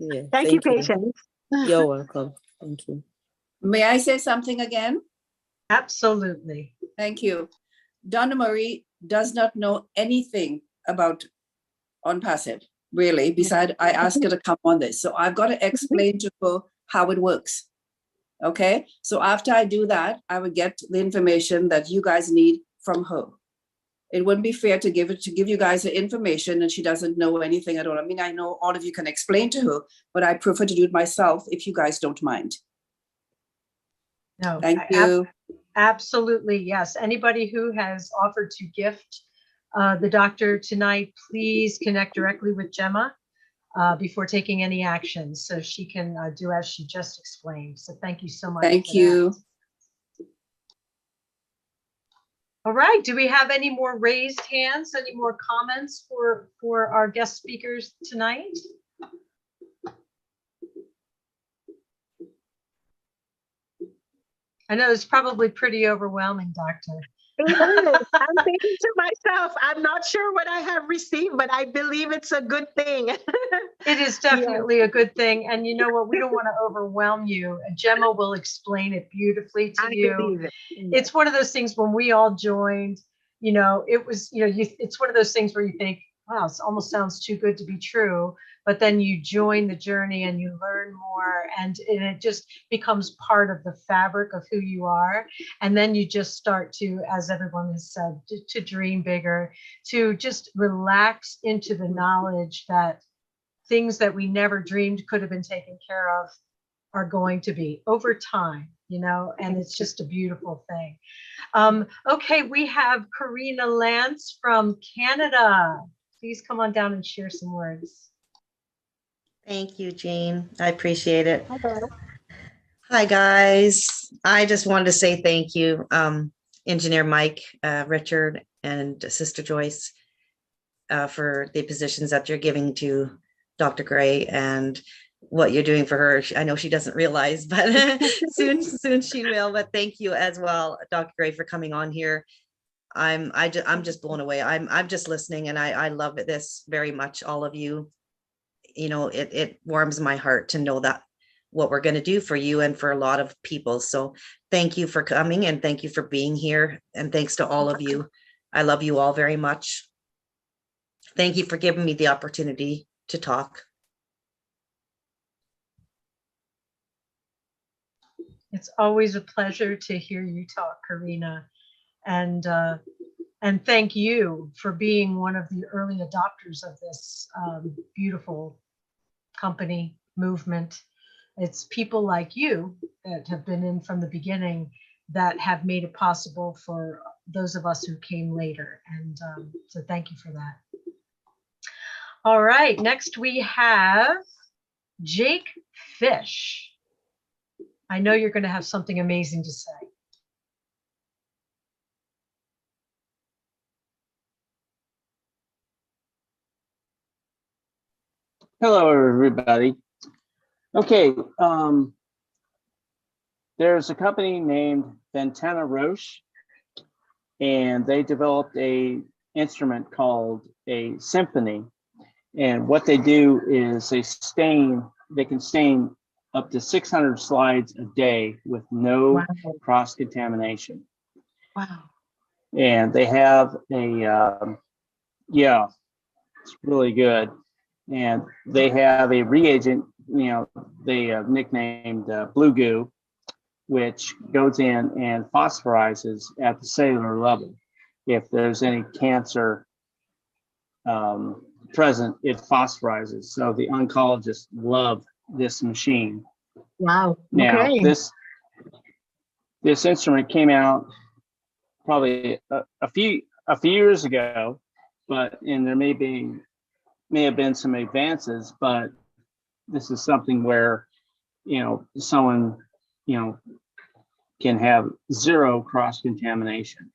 Yeah, Thank you, Patience. You're welcome. Thank you. May I say something again? Absolutely. Thank you. Donna Marie does not know anything about Onpassive, really, besides I asked her to come on this. So I've got to explain to her how it works. Okay, so after I do that, I will get the information that you guys need from her. It wouldn't be fair to give you guys the information and she doesn't know anything at all. I mean, I know all of you can explain to her, but I prefer to do it myself if you guys don't mind. No, Thank you. Absolutely, yes. Anybody who has offered to gift the doctor tonight, please connect directly with Gemma. before taking any action. So she can do as she just explained. So thank you so much. Thank for that. you. All right. Do we have any more raised hands? Any more comments for our guest speakers tonight? I know it's probably pretty overwhelming, Doctor. It is. I'm thinking to myself, I'm not sure what I have received, but I believe it's a good thing. It is definitely a good thing. And you know what? We don't want to overwhelm you. Gemma will explain it beautifully to you. Believe it. It's one of those things when we all joined, you know, it was, you know, it's one of those things where you think, wow, it almost sounds too good to be true. But then you join the journey and you learn more, and it just becomes part of the fabric of who you are. And then you just start to, as everyone has said, to dream bigger, to just relax into the knowledge that things that we never dreamed could have been taken care of are going to be over time, you know, and it's just a beautiful thing. Okay, we have Karina Lance from Canada. Please come on down and share some words. Thank you, Jean. I appreciate it. Hi, guys. I just wanted to say thank you, Engineer Mike, Richard, and Sister Joyce, for the positions that you're giving to Dr. Gray and what you're doing for her. I know she doesn't realize, but soon she will. But thank you as well, Dr. Gray, for coming on here. I'm just blown away. I'm just listening, and I love this very much. All of you, you know, it warms my heart to know that what we're going to do for you and for a lot of people. So thank you for coming, and thank you for being here, and thanks to all of you. I love you all very much. Thank you for giving me the opportunity to talk. It's always a pleasure to hear you talk, Karina. And thank you for being one of the early adopters of this beautiful company movement. It's people like you that have been in from the beginning that have made it possible for those of us who came later. And so thank you for that. All right, next we have Jake Fish. I know you're going to have something amazing to say. Hello, everybody. Okay, there's a company named Ventana Roche, and they developed a instrument called a symphony. And what they do is they can stain up to 600 slides a day with no cross-contamination. Wow. And they have a, yeah, it's really good. And they have a reagent, you know, they nicknamed Blue Goo, which goes in and phosphorizes at the cellular level. If there's any cancer present, it phosphorizes. So the oncologists love this machine. Wow. Now, Okay. this instrument came out probably a few years ago, and there may have been some advances, but this is something where, you know, someone, you know, can have zero cross-contamination.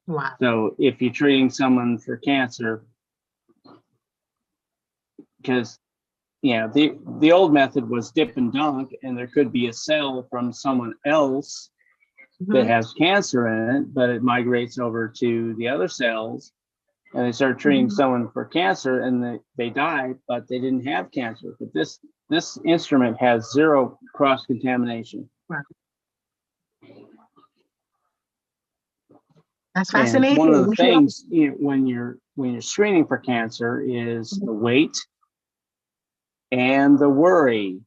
Wow. So if you're treating someone for cancer, because, you know, the old method was dip and dunk, and there could be a cell from someone else that has cancer in it, but it migrates over to the other cells, and they start treating someone for cancer, and they die, but they didn't have cancer. But this instrument has zero cross-contamination. Wow. That's And fascinating. one of the things, you know, when you're screening for cancer is the weight and the worry.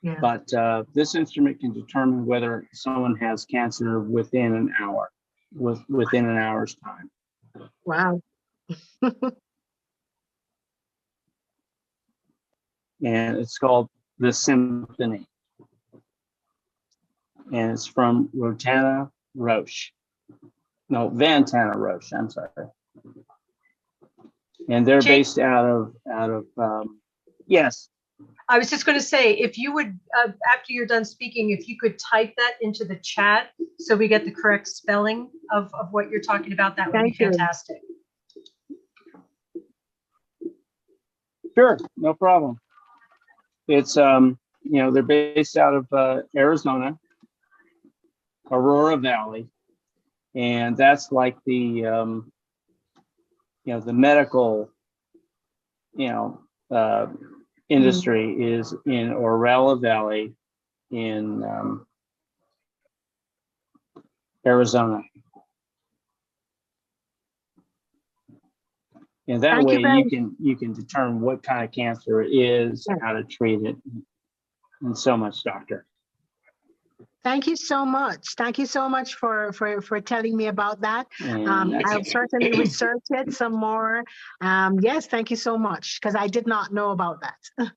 Yeah. But this instrument can determine whether someone has cancer within an hour, within an hour's time. Wow. And it's called the Symphony. And it's from Ventana Roche. No, Ventana Roche, I'm sorry. And they're based out of Yes. I was just going to say, if you would, after you're done speaking, if you could type that into the chat so we get the correct spelling of what you're talking about, that would be Thank you. fantastic. Sure, no problem. It's they're based out of Arizona, Aurora Valley, and that's like the the medical industry is in Aurora Valley in Arizona. And that Thank way you you can determine what kind of cancer it is, how to treat it, and so much, doctor. Thank you so much. Thank you so much for telling me about that. I'll certainly research it some more. Yes, thank you so much, because I did not know about that.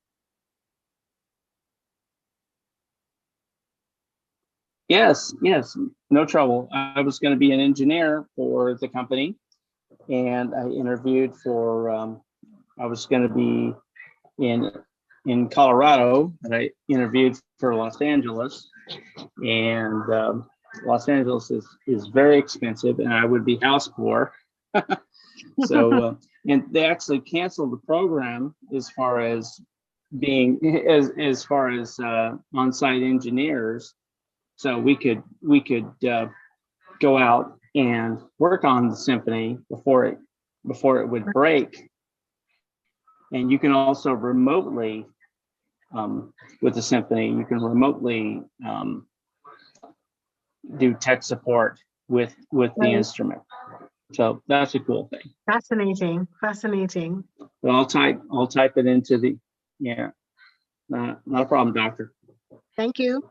Yes, no trouble. I was going to be an engineer for the company, and I interviewed for, I was going to be in Colorado, and I interviewed for Los Angeles, and Los Angeles is very expensive, and I would be house poor. So, and they actually canceled the program as far as being, as far as on-site engineers. So we could go out and work on the symphony before it would break. And you can also remotely, with the symphony, you can remotely do tech support with the instrument. So that's a cool thing. Fascinating, fascinating. But I'll type it into the, not a problem, doctor. Thank you.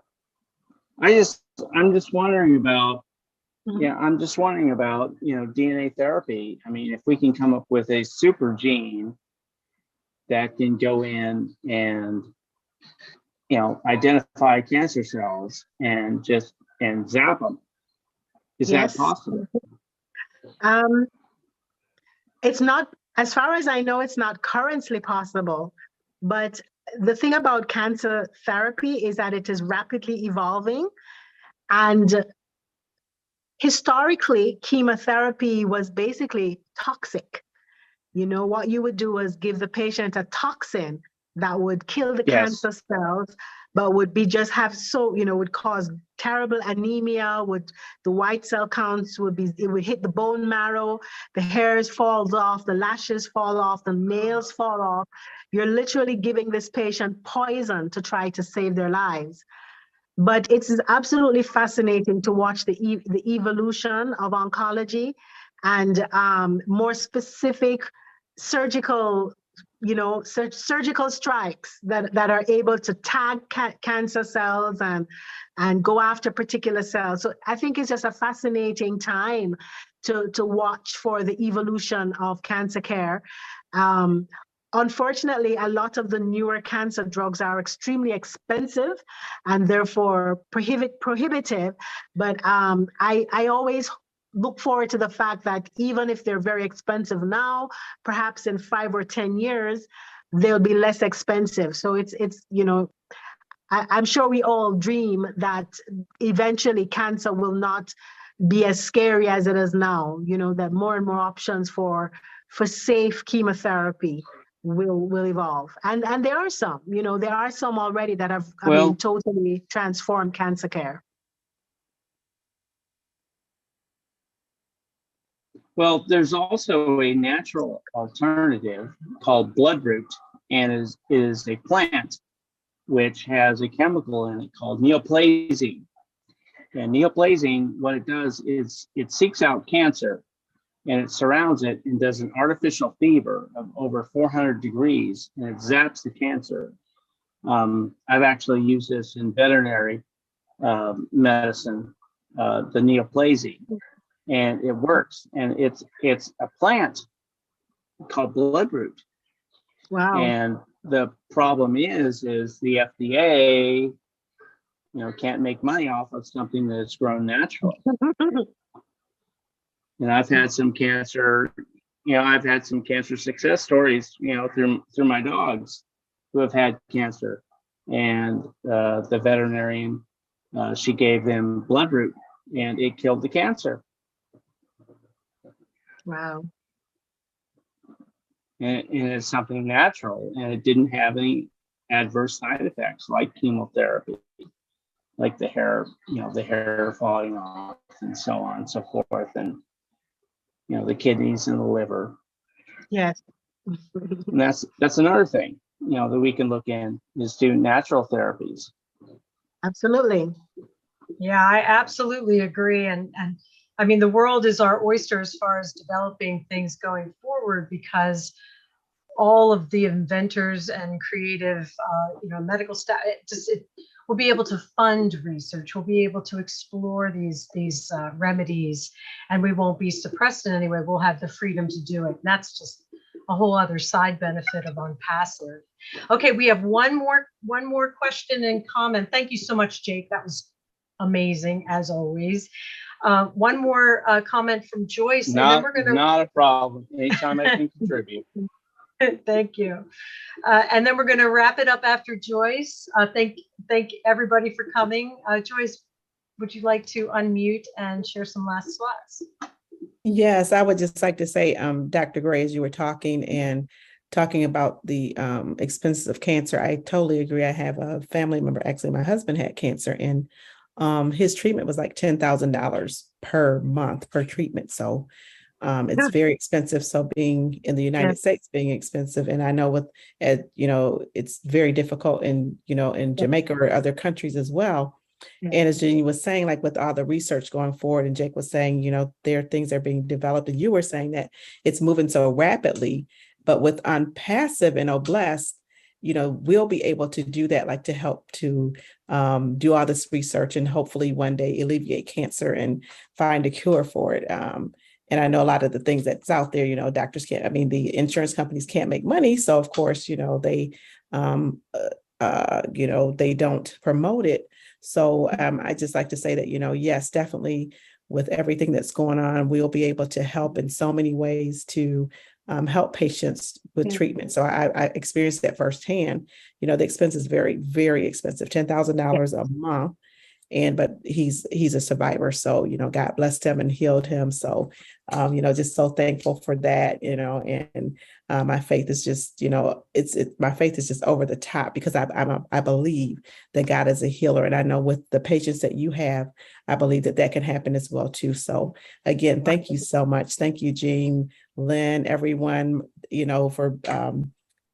I'm just wondering about, I'm just wondering about, DNA therapy. I mean, if we can come up with a super gene that can go in and, identify cancer cells and zap them. Is that possible? It's not, as far as I know, it's not currently possible. But the thing about cancer therapy is that it is rapidly evolving. And historically, chemotherapy was basically toxic. What you would do was give the patient a toxin that would kill the cancer cells, but would cause terrible anemia, the white cell counts it would hit the bone marrow, the hairs falls off, the lashes fall off, the nails fall off. You're literally giving this patient poison to try to save their lives. But it's absolutely fascinating to watch the evolution of oncology and more specific surgical strikes that are able to tag cancer cells and go after particular cells. So I think it's just a fascinating time to watch for the evolution of cancer care. Unfortunately, a lot of the newer cancer drugs are extremely expensive and therefore prohibitive. But I always look forward to the fact that even if they're very expensive now, perhaps in 5 or 10 years, they'll be less expensive. So I'm sure we all dream that eventually cancer will not be as scary as it is now, that more and more options for safe chemotherapy will evolve. And there are some, there are some already that have totally transformed cancer care. Well, there's also a natural alternative called bloodroot, and is a plant which has a chemical in it called neoplazine. And neoplazine, what it does is it seeks out cancer and it surrounds it and does an artificial fever of over 400 degrees, and it zaps the cancer. I've actually used this in veterinary medicine, the neoplazine. And it works, and it's a plant called bloodroot. Wow! And the problem is the FDA, can't make money off of something that's grown naturally. And I've had some cancer, I've had some cancer success stories, through my dogs who have had cancer. And the veterinarian, she gave them bloodroot and it killed the cancer. Wow. And it's something natural, and it didn't have any adverse side effects like chemotherapy, like the hair, the hair falling off and so on and so forth. And, the kidneys and the liver. Yes. And that's another thing, that we can look in is to natural therapies. Absolutely. Yeah, I absolutely agree. And I mean, the world is our oyster as far as developing things going forward, because all of the inventors and creative, medical staff, it will be able to fund research. We'll be able to explore these remedies, and we won't be suppressed in any way. We'll have the freedom to do it. And that's just a whole other side benefit of Onpassive. Okay, we have one more question and comment. Thank you so much, Jake. That was amazing as always. One more comment from Joyce, and then we're going to. Not a problem. Anytime I can contribute. Thank you. And then we're going to wrap it up after Joyce. Thank everybody for coming. Joyce, would you like to unmute and share some last thoughts? Yes, I would just like to say, Dr. Gray, as you were talking about the expenses of cancer, I totally agree. I have a family member, actually, my husband had cancer, and his treatment was like $10,000 per month per treatment. So it's very expensive. So being in the United States being expensive, and I know it's very difficult in Jamaica or other countries as well. And as Jeannie was saying, like with all the research going forward, and Jake was saying, there are things that are being developed, and you were saying that it's moving so rapidly, but with Onpassive and Oblast, we'll be able to do that, like to help to do all this research and hopefully one day alleviate cancer and find a cure for it. And I know a lot of the things that's out there, doctors can't, the insurance companies can't make money. So of course, they don't promote it. So I just like to say that, yes, definitely with everything that's going on, we'll be able to help in so many ways to help patients with treatment. So I experienced that firsthand. The expense is very, very expensive, $10,000 a month. But he's a survivor. So, God blessed him and healed him. So, just so thankful for that, and my faith is just, my faith is just over the top, because I believe that God is a healer. And I know with the patients that you have, I believe that can happen as well too. So again, thank you so much. Thank you, Jean, Lynn, everyone, for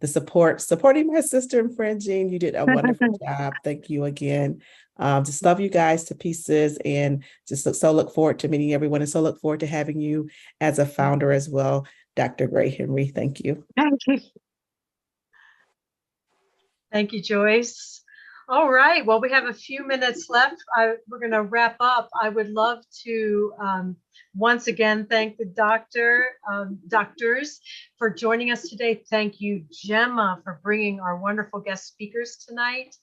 the supporting my sister and friend, Jean. You did a wonderful job. Thank you again. Just love you guys to pieces, and just so look forward to meeting everyone, and so look forward to having you as a founder as well, Dr. Gray Henry. Thank you. Thank you. Thank you, Joyce. All right, well, we have a few minutes left. We're going to wrap up. I would love to once again thank the doctors for joining us today. Thank you, Gemma, for bringing our wonderful guest speakers tonight.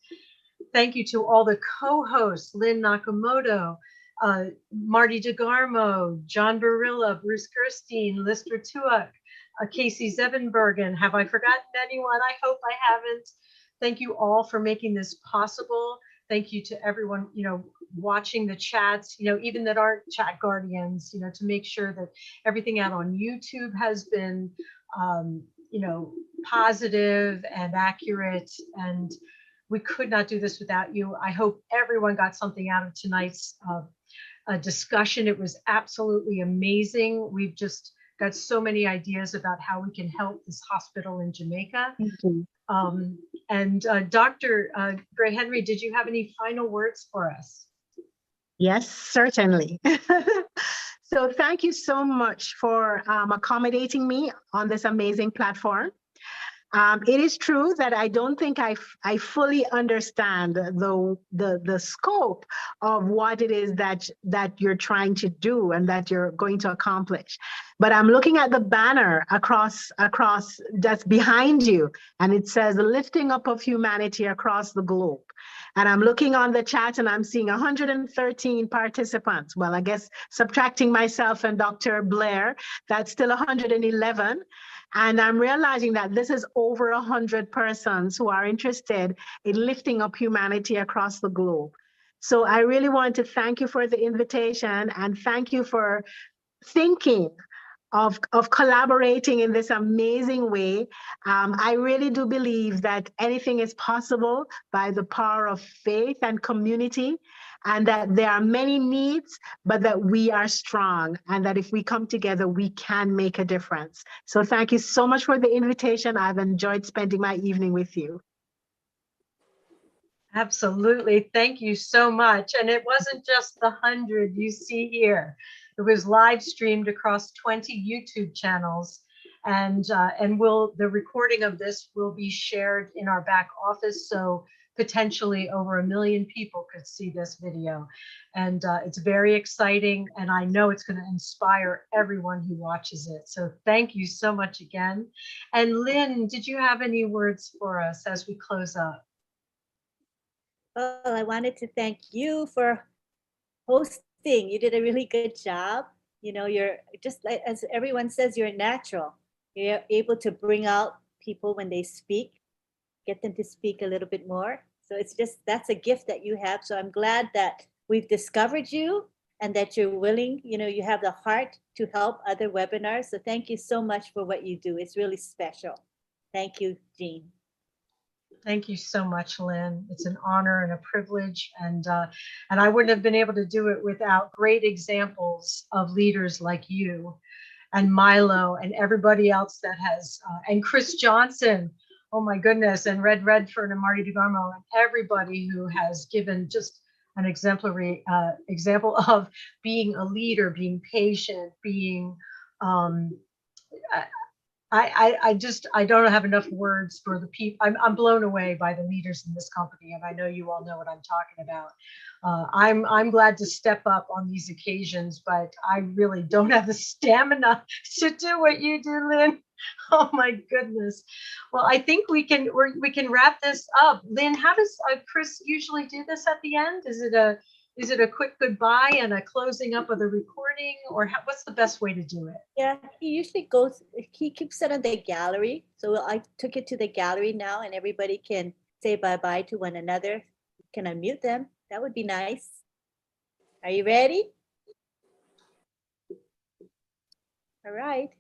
Thank you to all the co-hosts, Lynn Nakamoto, Marty DeGarmo, John Barilla, Bruce Gerstein, Lister Tuak, Casey Zevenbergen. Have I forgotten anyone? I hope I haven't. Thank you all for making this possible. Thank you to everyone, watching the chats, even that aren't chat guardians, to make sure that everything out on YouTube has been, positive and accurate. And we could not do this without you. I hope everyone got something out of tonight's discussion. It was absolutely amazing. We've just got so many ideas about how we can help this hospital in Jamaica. And Dr. Gray Henry, did you have any final words for us? Yes, certainly. So thank you so much for accommodating me on this amazing platform. It is true that I don't think I fully understand the scope of what it is that you're trying to do and that you're going to accomplish. But I'm looking at the banner across that's behind you, and it says lifting up of humanity across the globe. And I'm looking on the chat and I'm seeing 113 participants. Well, I guess subtracting myself and Dr. Blair, that's still 111. And I'm realizing that this is over 100 persons who are interested in lifting up humanity across the globe. So I really want to thank you for the invitation and thank you for thinking of collaborating in this amazing way. I really do believe that anything is possible by the power of faith and community, and that there are many needs, but that we are strong, and that if we come together, we can make a difference. So thank you so much for the invitation. I've enjoyed spending my evening with you. Absolutely. Thank you so much. And it wasn't just the 100 you see here. It was live streamed across 20 YouTube channels. And the recording of this will be shared in our back office. So potentially over 1 million people could see this video. And it's very exciting. And I know it's going to inspire everyone who watches it. So thank you so much again. And Lynn, did you have any words for us as we close up? Well, I wanted to thank you for hosting. You did a really good job. You know, you're just like, as everyone says, you're natural. You're able to bring out people when they speak, get them to speak a little bit more. So it's just, that's a gift that you have. So I'm glad that we've discovered you and that you're willing, you know, you have the heart to help other webinars. So thank you so much for what you do. It's really special. Thank you, Jean. Thank you so much, Lynn. It's an honor and a privilege, and I wouldn't have been able to do it without great examples of leaders like you and Milo and everybody else that has, and Chris Johnson, oh my goodness, and Red Redford and Marty DeGarmo, and everybody who has given just an exemplary example of being a leader, being patient, being I don't have enough words for the people. I'm blown away by the leaders in this company, and I know you all know what I'm talking about. I'm glad to step up on these occasions, but I really don't have the stamina to do what you do, Lynn. Oh my goodness. Well, I think we can wrap this up. Lynn, how does Chris usually do this at the end? Is it a quick goodbye and a closing up of the recording, or what's the best way to do it? Yeah, he usually goes, he keeps it on the gallery. So I took it to the gallery now and everybody can say bye-bye to one another. Can unmute them? That would be nice. Are you ready? All right.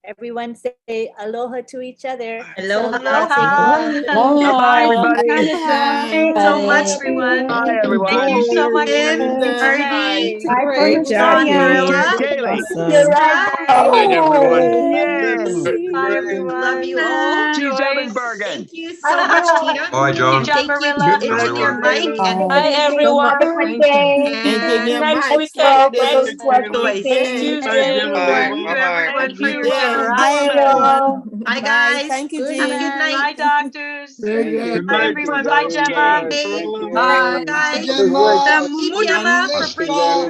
Everyone say aloha to each other. Aloha. Bye, everybody. Thanks so much, everyone. Bye, everyone. Thank you so much, Lynn, Birdie. Great job, Marilla. Kaylee. You're right. Good night, everyone. Yay. Bye, everyone. Love you all. Cheese Joyce. Evansbergen. Thank you so much, Tina. Bye, John. Good job, Thank you Marilla. to Engineer Mike and Bye, everyone. Have a good day. Engineer Next Mike weekend, For those next who are Joyce. sleeping. Tuesday. Bye. Thank you, Bye-bye. everyone, for Thank your you. generosity. Bye, all. Bye, Bye. guys. Thank you, Have a Jean. good night. Bye, doctors. Good Bye, everyone. Bye, Gemma. Bye, Thank you. guys. Gemma. Mumunyama for bringing